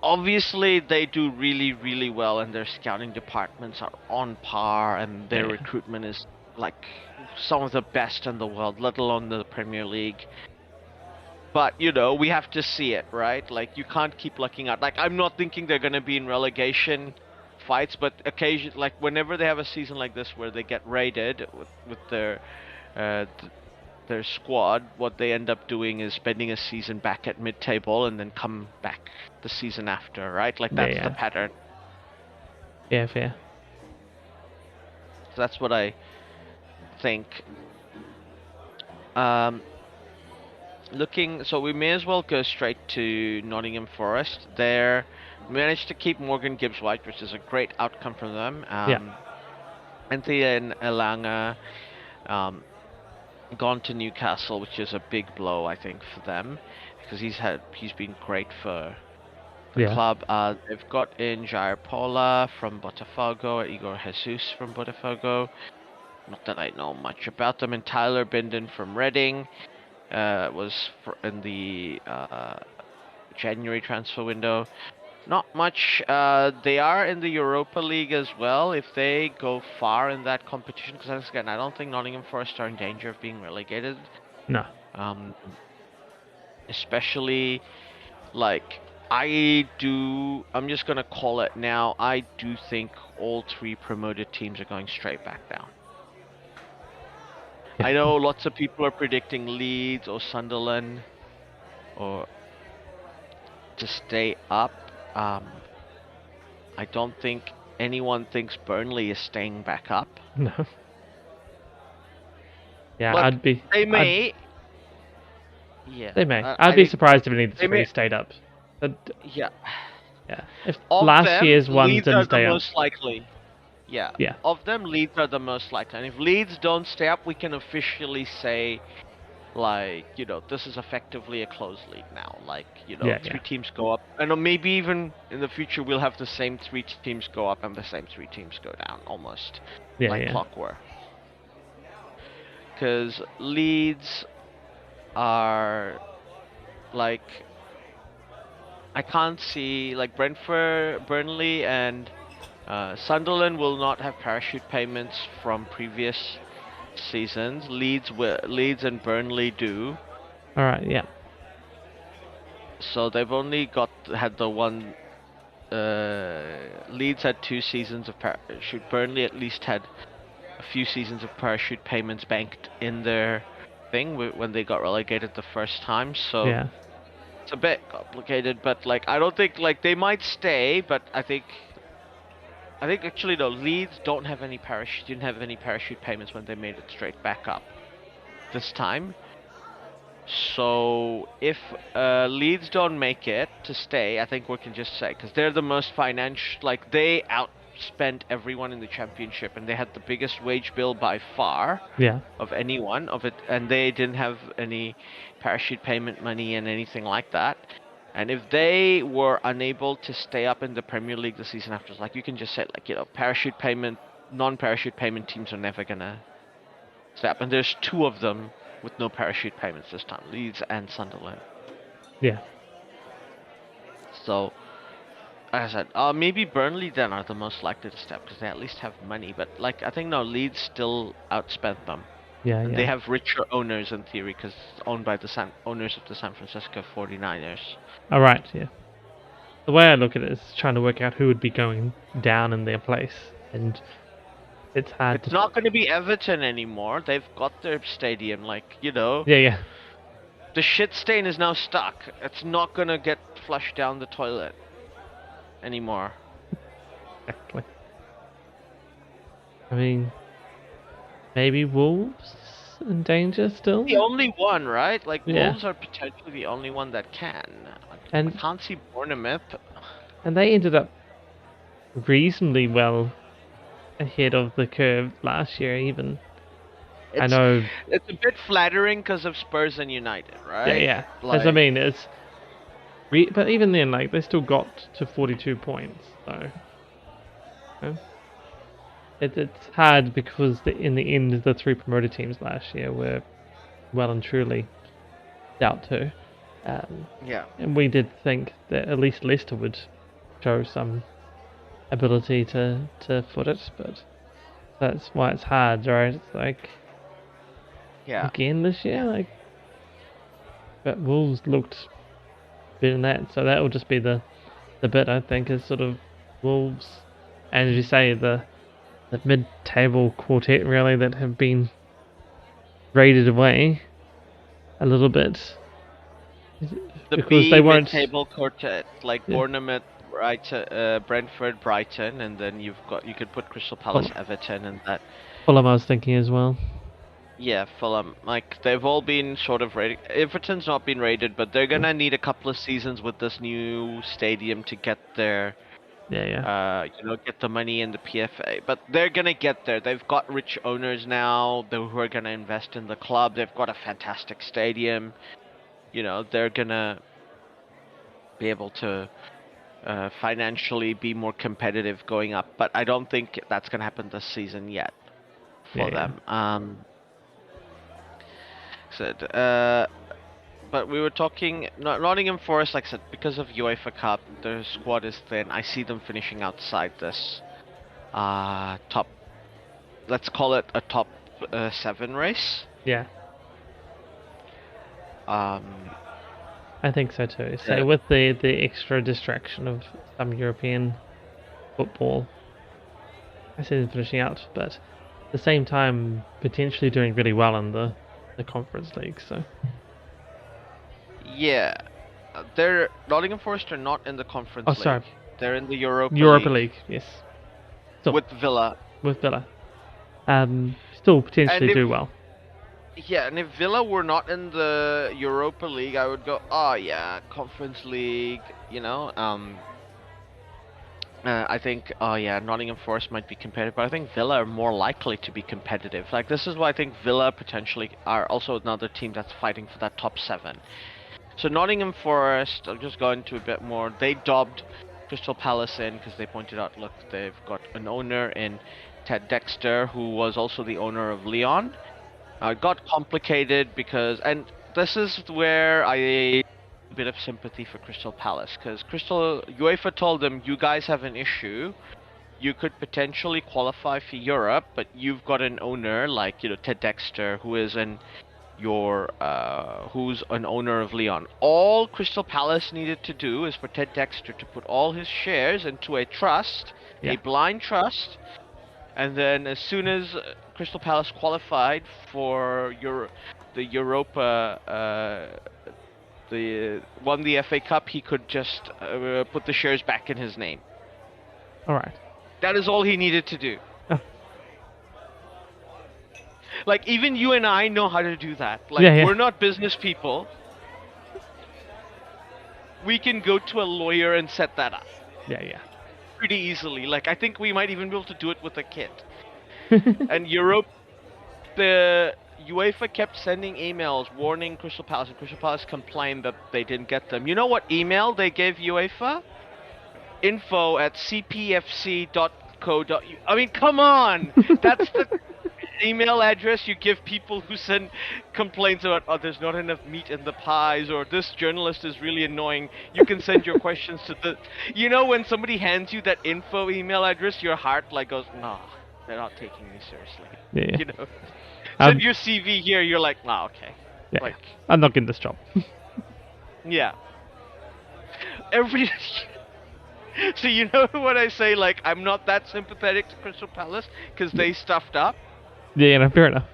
obviously they do really, really well, and their scouting departments are on par, and their recruitment is some of the best in the world, let alone the Premier League. But we have to see it, right? Like, you can't keep looking at. Like, I'm not thinking they're gonna be in relegation fights, but occasionally, like whenever they have a season like this where they get raided with uh, their squad, what they end up doing is spending a season back at mid-table and then come back the season after, right? Like, that's the pattern. Yeah, fair. So that's what I think. So we may as well go straight to Nottingham Forest. They managed to keep Morgan Gibbs-White, which is a great outcome from them. Anthea and Elanga gone to Newcastle, which is a big blow, I think, for them, because he's been great for the club. They've got in Jair Paula from Botafogo, Igor Jesus from Botafogo. Not that I know much about them. And Tyler Binden from Reading was in the January transfer window. Not much. They are in the Europa League as well. If they go far in that competition, because again, I don't think Nottingham Forest are in danger of being relegated. No. Especially, like, I'm just gonna call it now. I do think all 3 promoted teams are going straight back down. I know lots of people are predicting Leeds or Sunderland or to stay up. I don't think anyone thinks Burnley is staying back up. No. Yeah, but they may. They may. I'd be surprised if any of the 3 stayed up. Yeah. If last year's ones didn't stay up. Most likely. Yeah. Of them, Leeds are the most likely. And if Leeds don't stay up, we can officially say, like, this is effectively a closed league now. Like, 3 teams go up. And maybe even in the future we'll have the same 3 teams go up and the same 3 teams go down, almost. Like clockwork. Because Leeds are, like, I can't see, like, Brentford, Burnley, and Sunderland will not have parachute payments from previous seasons. Leeds and Burnley do. All right, yeah. So they've only had the one. Leeds had 2 seasons of parachute. Burnley at least had a few seasons of parachute payments banked in their thing when they got relegated the first time. So it's a bit complicated. But, like, I don't think, like, they might stay, but I think actually, no, Leeds didn't have any parachute payments when they made it straight back up this time. So if Leeds don't make it to stay, I think we can just say, because they're the most financial, like, they outspent everyone in the championship, and they had the biggest wage bill by far of anyone of it, and they didn't have any parachute payment money and anything like that. And if they were unable to stay up in the Premier League the season after, like, you can just say, like, non-parachute payment teams are never gonna stay up. And there's 2 of them with no parachute payments this time, Leeds and Sunderland. Yeah. So, as I said, maybe Burnley then are the most likely to step because they at least have money. But, like, I think Leeds still outspent them. And they have richer owners in theory because it's owned by the owners of the San Francisco 49ers. All right, yeah. The way I look at it is trying to work out who would be going down in their place, and it's hard. It's not going to be Everton anymore. They've got their stadium, like, Yeah. The shit stain is now stuck. It's not going to get flushed down the toilet anymore. Exactly. I mean, maybe Wolves in danger still? The only one, right? Like, Wolves are potentially the only one that can. I can't see Bournemouth. And they ended up reasonably well ahead of the curve last year, even. I know it's a bit flattering because of Spurs and United, right? Yeah. Like, as I mean, but even then, like, they still got to 42 points, so it's hard because in the end, the 3 promoted teams last year were well and truly dealt to. And we did think that at least Leicester would show some ability to foot it, but that's why it's hard, right? It's like, again this year, like, but Wolves looked better than that. So that will just be the bit, I think, is sort of Wolves, and as you say, the mid-table quartet really that have been raided away a little bit. The because they won't. Mid-table quartet, like Bournemouth, Brentford, Brighton, and then you could put Crystal Palace, Everton, and that. Fulham, I was thinking as well. Yeah, Fulham. Like they've all been sort of raided. Everton's not been raided, but they're gonna need a couple of seasons with this new stadium to get their. Get the money in the PFA. But they're gonna get there. They've got rich owners now who are gonna invest in the club. They've got a fantastic stadium. They're gonna be able to financially be more competitive going up. But I don't think that's gonna happen this season yet for them. But we were talking Nottingham Forest, like I said, because of UEFA Cup, their squad is thin. I see them finishing outside this top. Let's call it a top 7 race. Yeah. I think so too. So with the extra distraction of some European football, I see them finishing out, but at the same time potentially doing really well in the Conference League. So. Yeah, Nottingham Forest are not in the Conference League. Sorry. They're in the Europa League, yes. Still, with Villa. Still potentially do well. Yeah, and if Villa were not in the Europa League, I would go, Conference League, I think, Nottingham Forest might be competitive, but I think Villa are more likely to be competitive. Like, this is why I think Villa potentially are also another team that's fighting for that top 7. So Nottingham Forest, I'll just go into a bit more. They dobbed Crystal Palace in because they pointed out, look, they've got an owner in Ted Dexter, who was also the owner of Lyon. It got complicated and this is where I a bit of sympathy for Crystal Palace, because UEFA told them, you guys have an issue. You could potentially qualify for Europe, but you've got an owner like Ted Dexter, who's an owner of Lyon. All Crystal Palace needed to do is for Ted Dexter to put all his shares into a trust, a blind trust, and then as soon as Crystal Palace qualified for the Europa, won the FA Cup, he could just put the shares back in his name. All right. That is all he needed to do. Like, even you and I know how to do that. Like, we're not business people. We can go to a lawyer and set that up. Yeah. Pretty easily. Like, I think we might even be able to do it with a kit. And the UEFA kept sending emails warning Crystal Palace, and Crystal Palace complained that they didn't get them. You know what email they gave UEFA? info@cpfc.co.uk. I mean, come on! That's the email address you give people who send complaints about, there's not enough meat in the pies, or this journalist is really annoying. You can send your questions to the... when somebody hands you that info email address, your heart goes, nah, they're not taking me seriously. Yeah. Send your CV here, you're like, nah, okay. Yeah, I'm not getting this job. Yeah. So you know what I say, I'm not that sympathetic to Crystal Palace, because they stuffed up? Yeah, fair enough.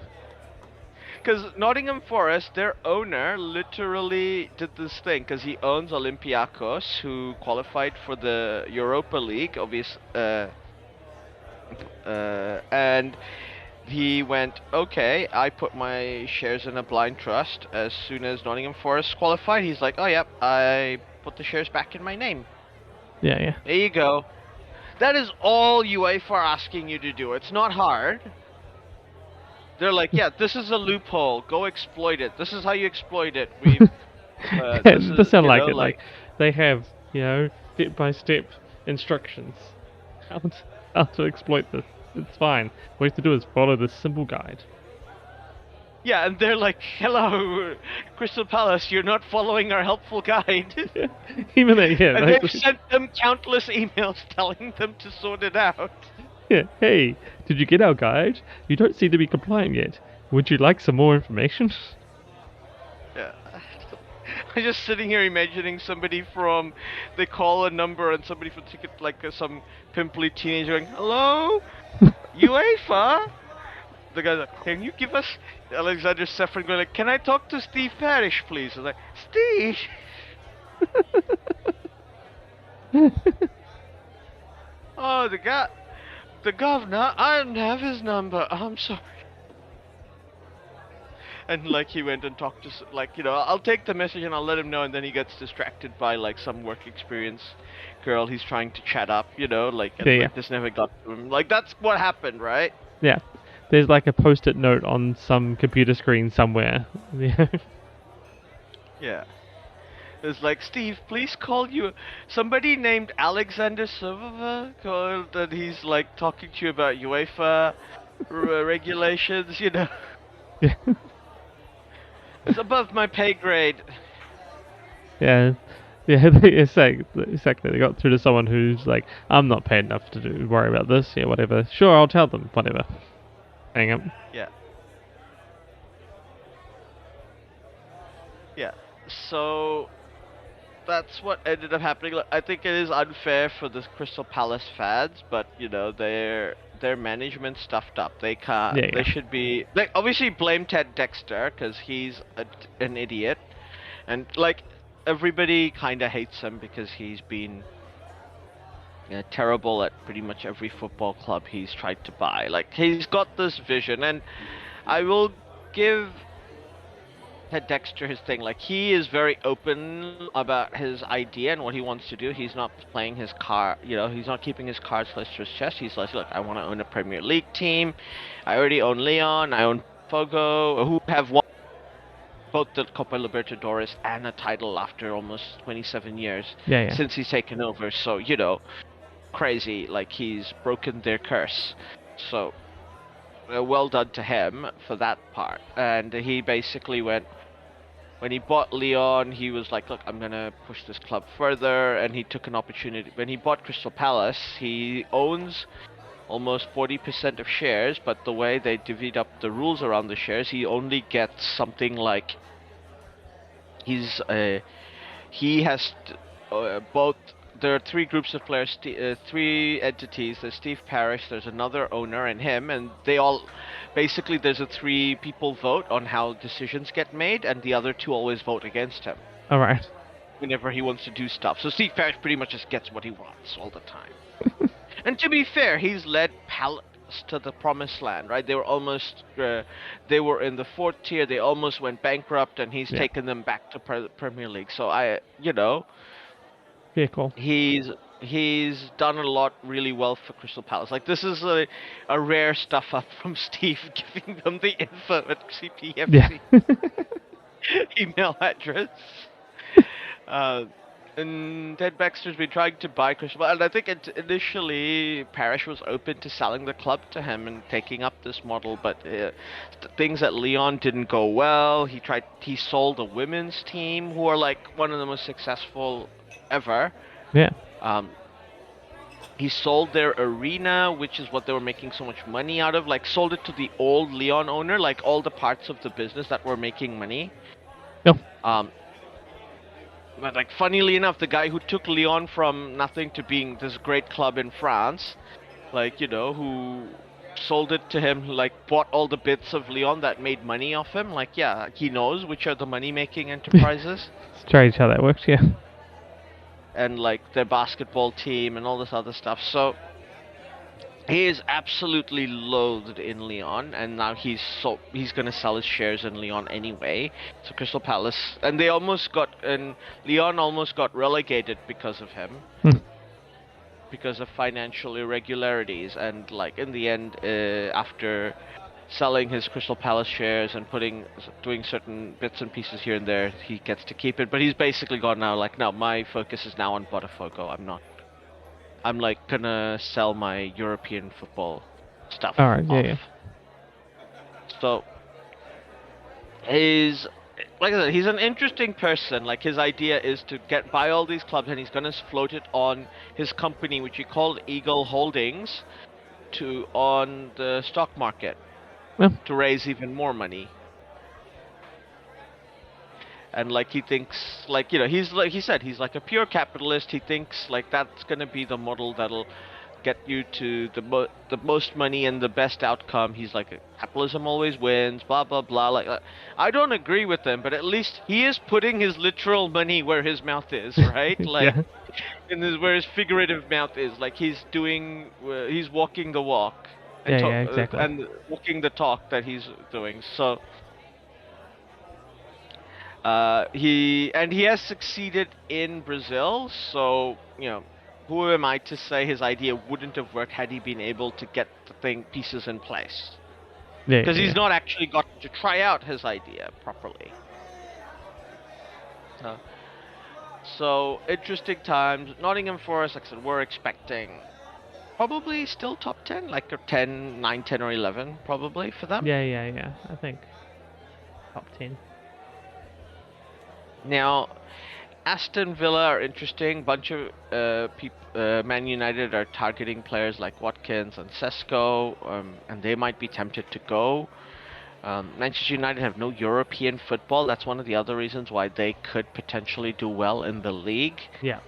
Because Nottingham Forest, their owner, literally did this thing, because he owns Olympiacos, who qualified for the Europa League, and he went, okay, I put my shares in a blind trust. As soon as Nottingham Forest qualified, he's like, oh, yep, I put the shares back in my name. Yeah. There you go. That is all UEFA are asking you to do. It's not hard. They're like, yeah, this is a loophole. Go exploit it. This is how you exploit it. It does sound like it. Like they have, step-by-step instructions how to exploit this. It's fine. What you have to do is follow this simple guide. Yeah, and they're like, hello, Crystal Palace, you're not following our helpful guide. Even they, and they've sent them countless emails telling them to sort it out. Yeah, hey, did you get our guide? You don't seem to be compliant yet. Would you like some more information? Yeah. I'm just sitting here imagining somebody from, they call a number and somebody from ticket, like some pimply teenager going, "Hello, UEFA." The guy's like, "Can you give us Alexander Sefrin?" Going like, "Can I talk to Steve Parrish, please?" I was like, "Steve." Oh, the governor. I don't have his number. I'm sorry. And like he went and talked to like, I'll take the message and I'll let him know, and then he gets distracted by like some work experience girl he's trying to chat up, like, and like this never got to him. Like that's what happened, right? Yeah. There's like a post-it note on some computer screen somewhere. Yeah. It's like, "Steve, please call you somebody named Alexander Silva called, and he's like talking to you about UEFA regulations, Yeah. It's above my pay grade." Yeah. Yeah, exactly. They got through to someone who's like, "I'm not paid enough to worry about this. Yeah, whatever. Sure, I'll tell them. Whatever." Hang up. Yeah. Yeah. So that's what ended up happening. I think it is unfair for the Crystal Palace fans, but their management stuffed up. They can't. Yeah. They should be. Like, obviously blame Ted Dexter because he's an idiot, and like everybody kind of hates him because he's been terrible at pretty much every football club he's tried to buy. Like, he's got this vision, and I will give Ted Dexter his thing. Like, he is very open about his idea and what he wants to do. He's not playing his card, he's not keeping his cards close to his chest. He's like, "Look, I want to own a Premier League team. I already own Leon. I own Fogo, who have won both the Copa Libertadores and a title after almost 27 years since he's taken over. So, crazy. Like, he's broken their curse. So, well done to him for that part. And he basically went, when he bought Leon, he was like, "Look, I'm going to push this club further." And he took an opportunity. When he bought Crystal Palace, he owns almost 40% of shares, but the way they divvied up the rules around the shares, he only gets something like, he has both. There are three groups of players, three entities. There's Steve Parrish, there's another owner, and him, and they all, basically, there's a 3 people vote on how decisions get made, and the other 2 always vote against him. All right. Whenever he wants to do stuff. So Steve Parrish pretty much just gets what he wants all the time. And to be fair, he's led Palace to the promised land, right? They were almost, they were in the 4th tier, they almost went bankrupt, and he's taken them back to Premier League. So yeah, cool. He's done a lot really well for Crystal Palace. Like, this is a rare stuff up from Steve, giving them the info at CPFC email address. And Ted Baxter's been trying to buy Crystal Palace, and I think initially Parrish was open to selling the club to him and taking up this model, but things at Lyon didn't go well. He sold a women's team who are like one of the most successful ever. Yeah. He sold their arena, which is what they were making so much money out of. Like, sold it to the old Lyon owner, like all the parts of the business that were making money. No. But like, funnily enough, the guy who took Lyon from nothing to being this great club in France, like, who sold it to him, like, bought all the bits of Lyon that made money off him. Like, yeah, he knows which are the money-making enterprises. Strange how that works, yeah. And like their basketball team and all this other stuff. So he is absolutely loathed in Lyon, and now he's going to sell his shares in Lyon anyway. So Crystal Palace, and Lyon almost got relegated because of him, because of financial irregularities. And like, in the end, after selling his Crystal Palace shares and doing certain bits and pieces here and there, he gets to keep it. But he's basically gone now, like, no, my focus is now on Botafogo. I'm like gonna sell my European football stuff off. Yeah. So like I said, he's an interesting person. Like, his idea is to buy all these clubs, and he's gonna float it on his company, which he called Eagle Holdings, on the stock market. To raise even more money. and like he thinks, like, you know, he's like he said, he's like a pure capitalist. He thinks like that's gonna be the model that'll get you to the most money and the best outcome. He's like, capitalism always wins, blah blah blah. Like, I don't agree with him, but at least he is putting his literal money where his mouth is, right? Like, Yeah. where his figurative mouth is. Like, he's walking the walk and Yeah, exactly. and walking the talk that he's doing. So. He has succeeded in Brazil, so, you know, who am I to say his idea wouldn't have worked had he been able to get the pieces in place? Yeah, Because he's not actually got to try out his idea properly. So interesting times. Nottingham Forest, like I said, we're expecting probably still top 10, like 10, 9, 10, or 11, probably for them. Yeah. I think top 10. Now, Aston Villa are interesting. Bunch of Man United are targeting players like Watkins and Sesko, and they might be tempted to go. Manchester United have no European football. That's one of the other reasons why they could potentially do well in the league. Yeah.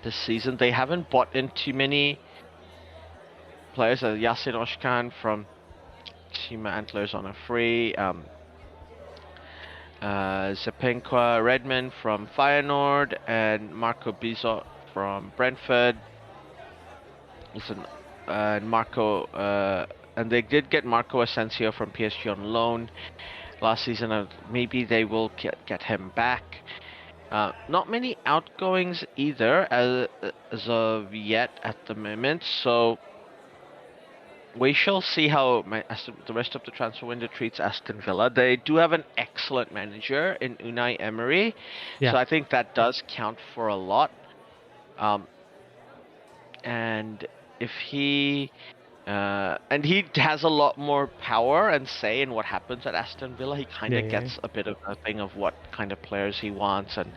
This season, they haven't bought in too many players. Yasin Oshkan from Chima Antlers on a free. Zepenqua Redmond from Feyenoord and Marco Bizot from Brentford. Listen, and and they did get Marco Asensio from PSG on loan last season. Maybe they will get him back. Not many outgoings either as of yet at the moment, so we shall see how the rest of the transfer window treats Aston Villa. They do have an excellent manager in Unai Emery, so I think that does count for a lot. And if he has a lot more power and say in what happens at Aston Villa. He kind of gets a bit of a thing of what kind of players he wants, and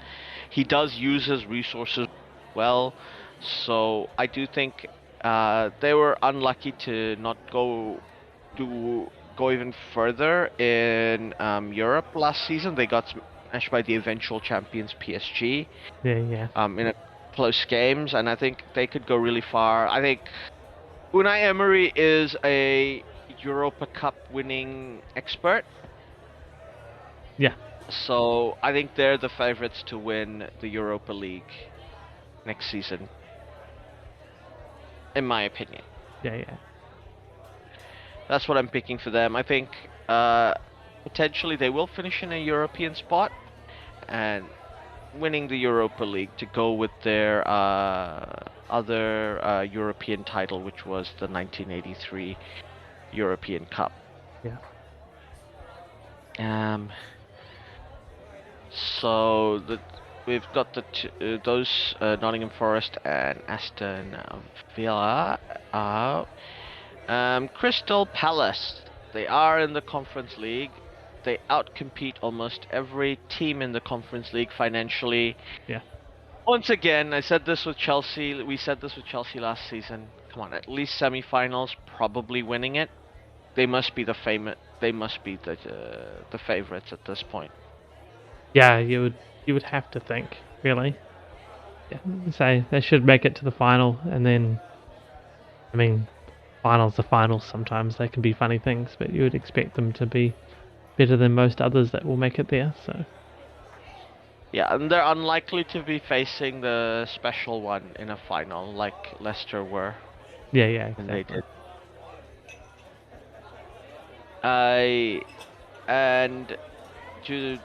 he does use his resources well. So I do think they were unlucky to not go even further in Europe last season. They got smashed by the eventual champions PSG. In a close games, and I think they could go really far. I think Unai Emery is a Europa Cup winning expert. Yeah. So I think they're the favorites to win the Europa League next season, in my opinion. Yeah. That's what I'm picking for them. I think potentially they will finish in a European spot and winning the Europa League to go with their other European title, which was the 1983 European Cup. Yeah. So we've got those Nottingham Forest and Aston Villa. Crystal Palace. They are in the Conference League. They outcompete almost every team in the Conference League financially. Yeah. Once again, I said this with Chelsea. We said this with Chelsea last season. Come on, at least semi-finals, probably winning it. They must be the favorites at this point. Yeah, you would have to think, really. Yeah. So they should make it to the final, and then, I mean, finals are finals. Sometimes they can be funny things, but you would expect them to be better than most others that will make it there. So. Yeah, and they're unlikely to be facing the special one in a final like Leicester were. Yeah, exactly. They did.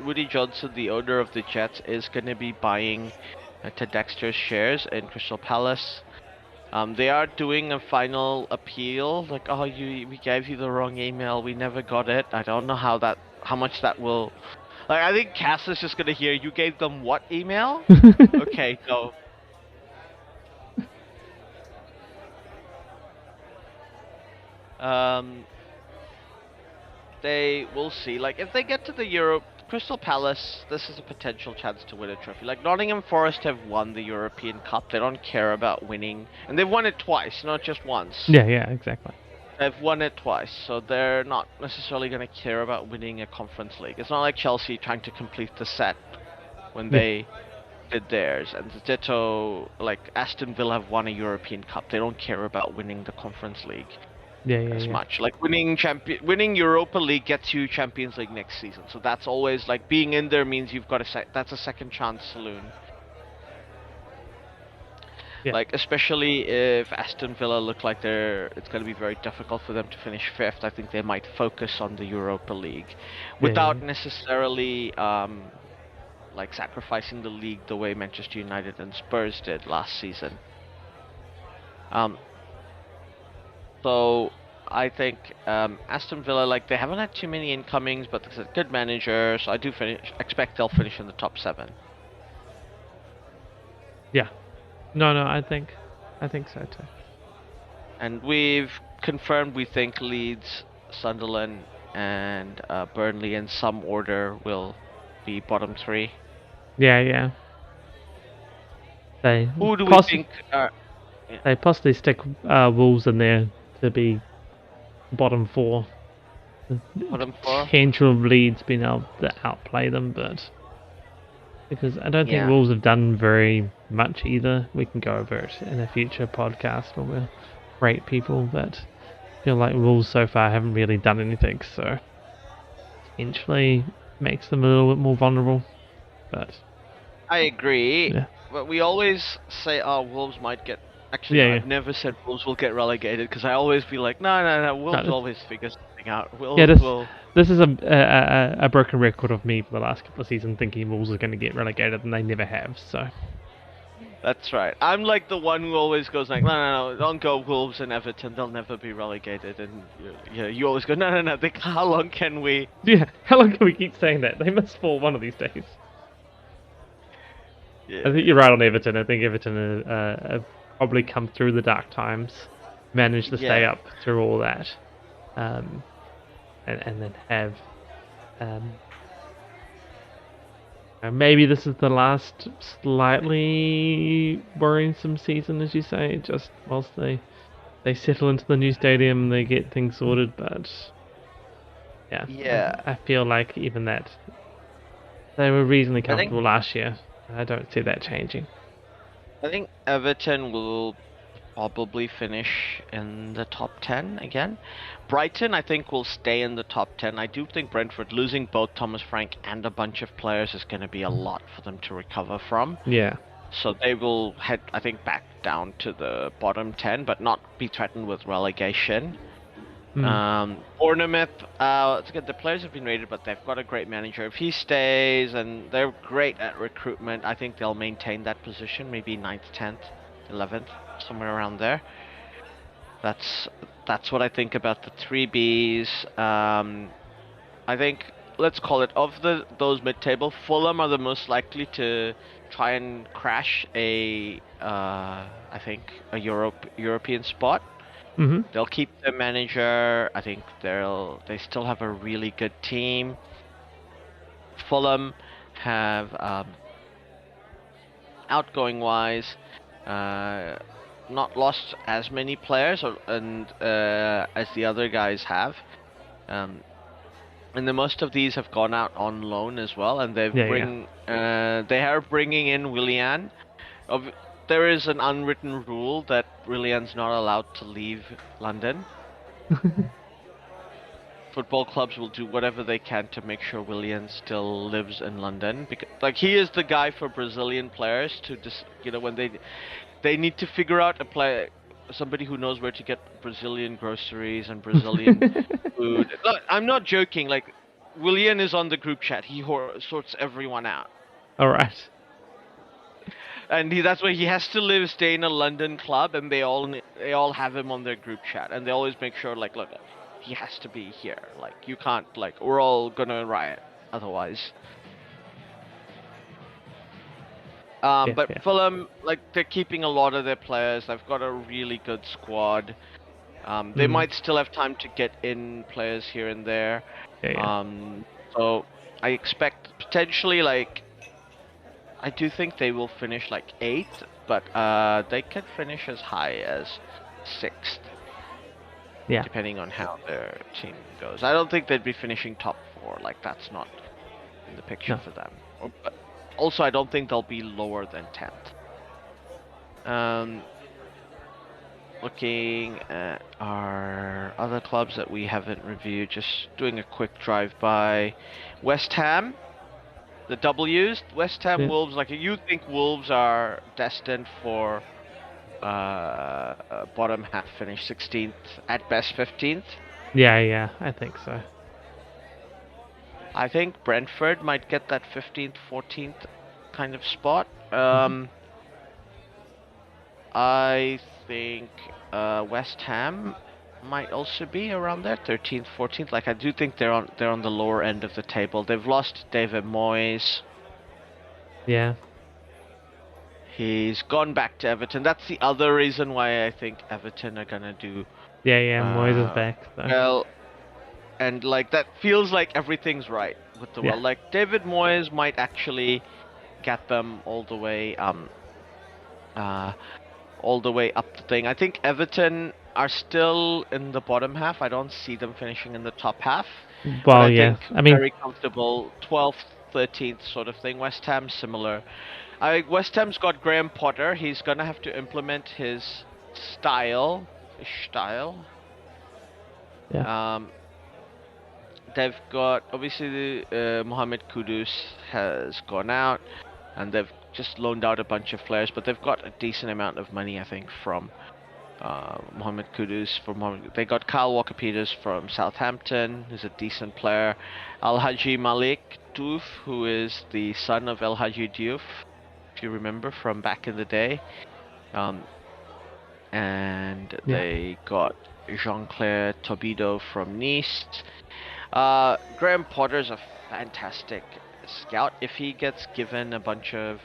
Woody Johnson, the owner of the Jets, is going to be buying Dexter's shares in Crystal Palace. They are doing a final appeal. Like, oh, we gave you the wrong email. We never got it. I don't know how much that will. Like, I think Cass is just gonna hear you gave them what email? Okay, no. They will see. Like, if they get to the Europe, Crystal Palace, this is a potential chance to win a trophy. Like, Nottingham Forest have won the European Cup. They don't care about winning, and they've won it twice, not just once. Yeah, exactly. They've won it twice, so they're not necessarily going to care about winning a Conference League. It's not like Chelsea trying to complete the set when they did theirs, and ditto, like Aston Villa have won a European Cup. They don't care about winning the Conference League as much. Like winning Europa League gets you Champions League next season. So that's always like being in there means you've got that's a second chance saloon. Yeah. Like especially if Aston Villa look like it's going to be very difficult for them to finish fifth. I think they might focus on the Europa League without necessarily like sacrificing the league the way Manchester United and Spurs did last season. So I think Aston Villa, like they haven't had too many incomings, but it's a good manager, so I do expect they'll finish in the top 7. Yeah. No, I think so too. And we've confirmed we think Leeds, Sunderland, and Burnley in some order will be bottom 3. Yeah. Who do we think? They possibly stick Wolves in there to be bottom 4. Bottom 4. Potential of Leeds being able to outplay them, but because I don't think Wolves have done very much either. We can go over it in a future podcast where we'll rate people, but I feel like Wolves so far haven't really done anything, so potentially makes them a little bit more vulnerable. But I agree. Yeah. But we always say, "Oh, Wolves might get." Actually, I've never said Wolves will get relegated because I always be like, "No, Wolves always figure something out." This is a broken record of me for the last couple of seasons thinking Wolves are going to get relegated, and they never have. So that's right. I'm like the one who always goes like, "No, don't go Wolves and Everton. They'll never be relegated." And you always go, "No. How long can we?" Yeah, how long can we keep saying that? They must fall one of these days. Yeah. I think you're right on Everton. I think Everton have probably come through the dark times, managed to stay up through all that, and then have maybe this is the last slightly worrisome season, as you say, just whilst they settle into the new stadium, they get things sorted. But I feel like even that they were reasonably comfortable last year. I don't see that changing. I think Everton will probably finish in the top 10 again. Brighton, I think, will stay in the top 10. I do think Brentford, losing both Thomas Frank and a bunch of players is going to be a lot for them to recover from. Yeah. So they will head, I think, back down to the bottom 10, but not be threatened with relegation. Bournemouth, it's good. The players have been rated, but they've got a great manager. If he stays, and they're great at recruitment, I think they'll maintain that position, maybe 9th, 10th, 11th, somewhere around there. That's what I think about the 3Bs. I think, let's call it, of those mid-table, Fulham are the most likely to try and crash I think, a European spot. Mm-hmm. They'll keep their manager. I think they still have a really good team. Fulham have outgoing wise not lost as many players as the other guys have. And the most of these have gone out on loan as well, and they are bringing in Willian. There is an unwritten rule that Willian's not allowed to leave London. Football clubs will do whatever they can to make sure Willian still lives in London, because he is the guy for Brazilian players to when they need to figure out somebody who knows where to get Brazilian groceries and Brazilian food. Look, I'm not joking. Like, Willian is on the group chat. He sorts everyone out. All right. And that's why he has to stay in a London club, and they all have him on their group chat, and they always make sure, like, look, he has to be here. Like, you can't, like, we're all gonna riot otherwise. But Fulham, like, they're keeping a lot of their players. They've got a really good squad. They might still have time to get in players here and there. So I expect potentially, like, I do think they will finish like 8th, but they could finish as high as 6th. Yeah. Depending on how their team goes. I don't think they'd be finishing top 4. Like, that's not in the picture for them. But also, I don't think they'll be lower than 10th. Looking at our other clubs that we haven't reviewed, just doing a quick drive-by. West Ham, the W's. West Ham, Wolves, like, you think Wolves are destined for bottom half finish, 16th, at best 15th? Yeah, I think so. I think Brentford might get that 15th, 14th kind of spot. I think West Ham might also be around there, 13th, 14th. Like, I do think they're on the lower end of the table. They've lost David Moyes. Yeah. He's gone back to Everton. That's the other reason why I think Everton are gonna do. Yeah. Moyes is back. So. Well, and like that feels like everything's right with the world. Like, David Moyes might actually get them all the way up the thing. I think Everton are still in the bottom half. I don't see them finishing in the top half. Well, yeah. I mean, very comfortable 12th, 13th sort of thing. West Ham similar. West Ham's got Graham Potter. He's gonna have to implement his style. Yeah. They've got, obviously, Mohamed Kudus has gone out, and they've just loaned out a bunch of players, but they've got a decent amount of money, I think, from Mohamed Kudus. They got Kyle Walker-Peters from Southampton, who's a decent player. Al-Haji Malik Diouf, who is the son of El-Haji Diouf, if you remember from back in the day. And they got Jean-Claire Tobido from Nice. Graham Potter's a fantastic scout. If he gets given a bunch of...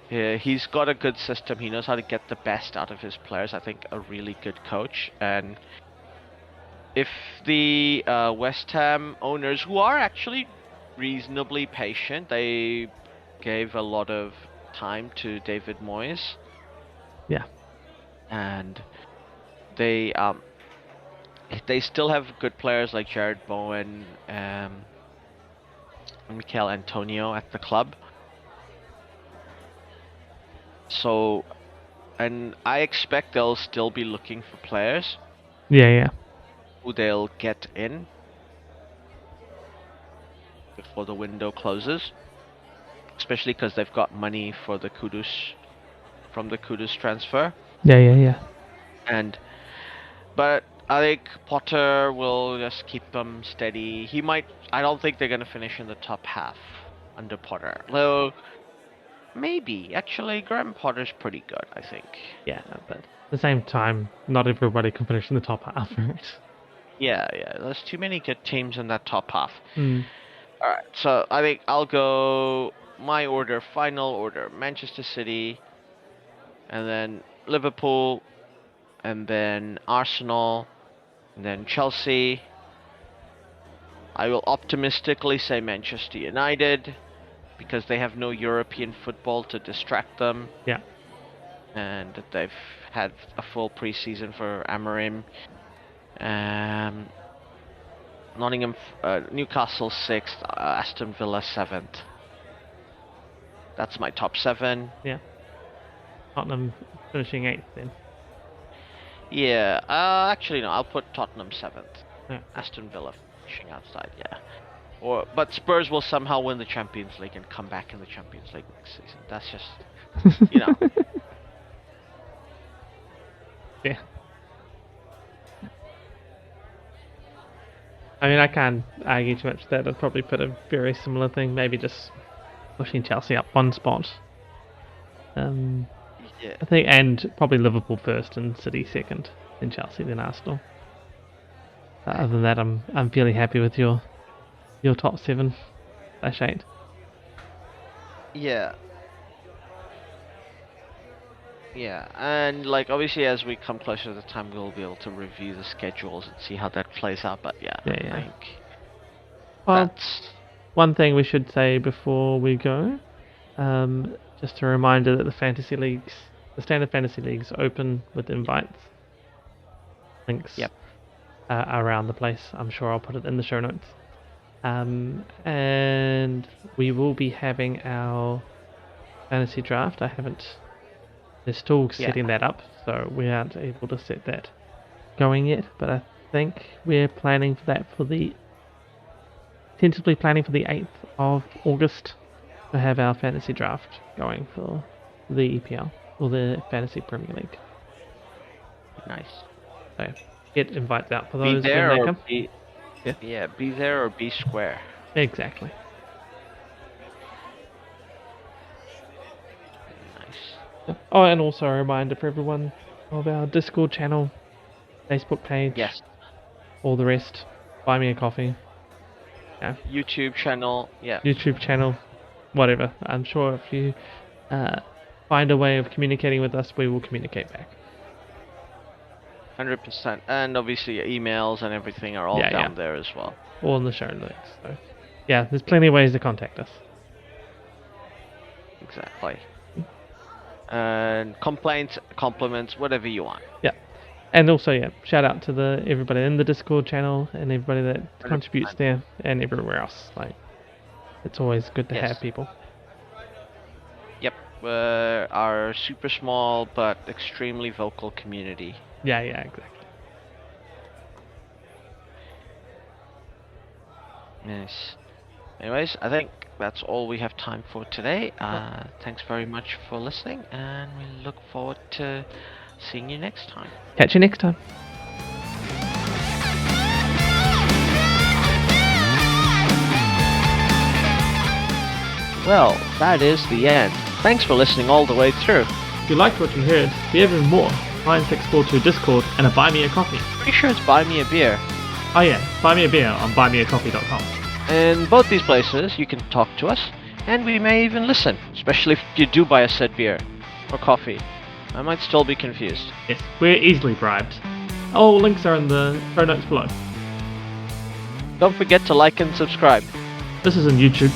he's got a good system. He knows how to get the best out of his players. I think a really good coach. And if the West Ham owners, who are actually reasonably patient, they gave a lot of time to David Moyes. Yeah. And they still have good players like Jared Bowen and Mikel Antonio at the club. So, and I expect they'll still be looking for players. Yeah. Who they'll get in before the window closes. Especially because they've got money for the Kudus, from the Kudus transfer. Yeah. But I think Potter will just keep them steady. I don't think they're going to finish in the top half under Potter. Though, maybe. Actually, Graham Potter's pretty good, I think. Yeah, but at the same time, not everybody can finish in the top half, right? Yeah. There's too many good teams in that top half. Alright, so I think I'll go my final order. Manchester City, and then Liverpool, and then Arsenal, and then Chelsea. I will optimistically say Manchester United, because they have no European football to distract them. Yeah. And they've had a full preseason for Amorim. Newcastle 6th, Aston Villa 7th. That's my top 7. Yeah. Tottenham finishing 8th then. Yeah, actually no, I'll put Tottenham 7th. Yeah. Aston Villa finishing outside, yeah. But Spurs will somehow win the Champions League and come back in the Champions League next season. That's just, you know. Yeah. I mean, I can't argue too much that I'd probably put a very similar thing, maybe just pushing Chelsea up one spot. Yeah. I think, and probably Liverpool first and City second, then Chelsea, then Arsenal. Other than that, I'm fairly happy with your top 7/8. Yeah. Yeah, and like obviously as we come closer to the time, we'll be able to review the schedules and see how that plays out. But yeah. I think that's one thing we should say before we go. Just a reminder that the standard fantasy leagues open with invites. Links around the place. I'm sure I'll put it in the show notes. And we will be having our fantasy draft. They're still setting that up, so we aren't able to set that going yet, but I think we're planning for that tentatively planning for the 8th of August to have our fantasy draft going for the EPL, or the Fantasy Premier League. Nice. So get invites out for those be there when they or come. Be there or be square. Exactly. Nice. Oh, and also a reminder for everyone of our Discord channel, Facebook page. Yes. All the rest. Buy me a coffee. Yeah. YouTube channel. Yeah. YouTube channel. Whatever. I'm sure if you find a way of communicating with us, we will communicate back. 100%. And obviously emails and everything are all down there as well. All in the show notes. So, yeah, there's plenty of ways to contact us. Exactly. And complaints, compliments, whatever you want. Yeah. And also, shout out to everybody in the Discord channel and everybody that 100%. Contributes there and everywhere else. Like, it's always good to have people. Yep. Our super small but extremely vocal community. Yeah, exactly. Yes. Anyways, I think that's all we have time for today. Thanks very much for listening, and we look forward to seeing you next time. Catch you next time. Well, that is the end. Thanks for listening all the way through. If you liked what you heard, we have even more. NineSixFourTwo Discord and a Buy Me a Coffee. Pretty sure it's Buy Me a Beer. Oh yeah, buy me a beer on buymeacoffee.com. In both these places, you can talk to us, and we may even listen, especially if you do buy a said beer or coffee. I might still be confused. Yes, we're easily bribed. All links are in the show notes below. Don't forget to like and subscribe. This is on YouTube.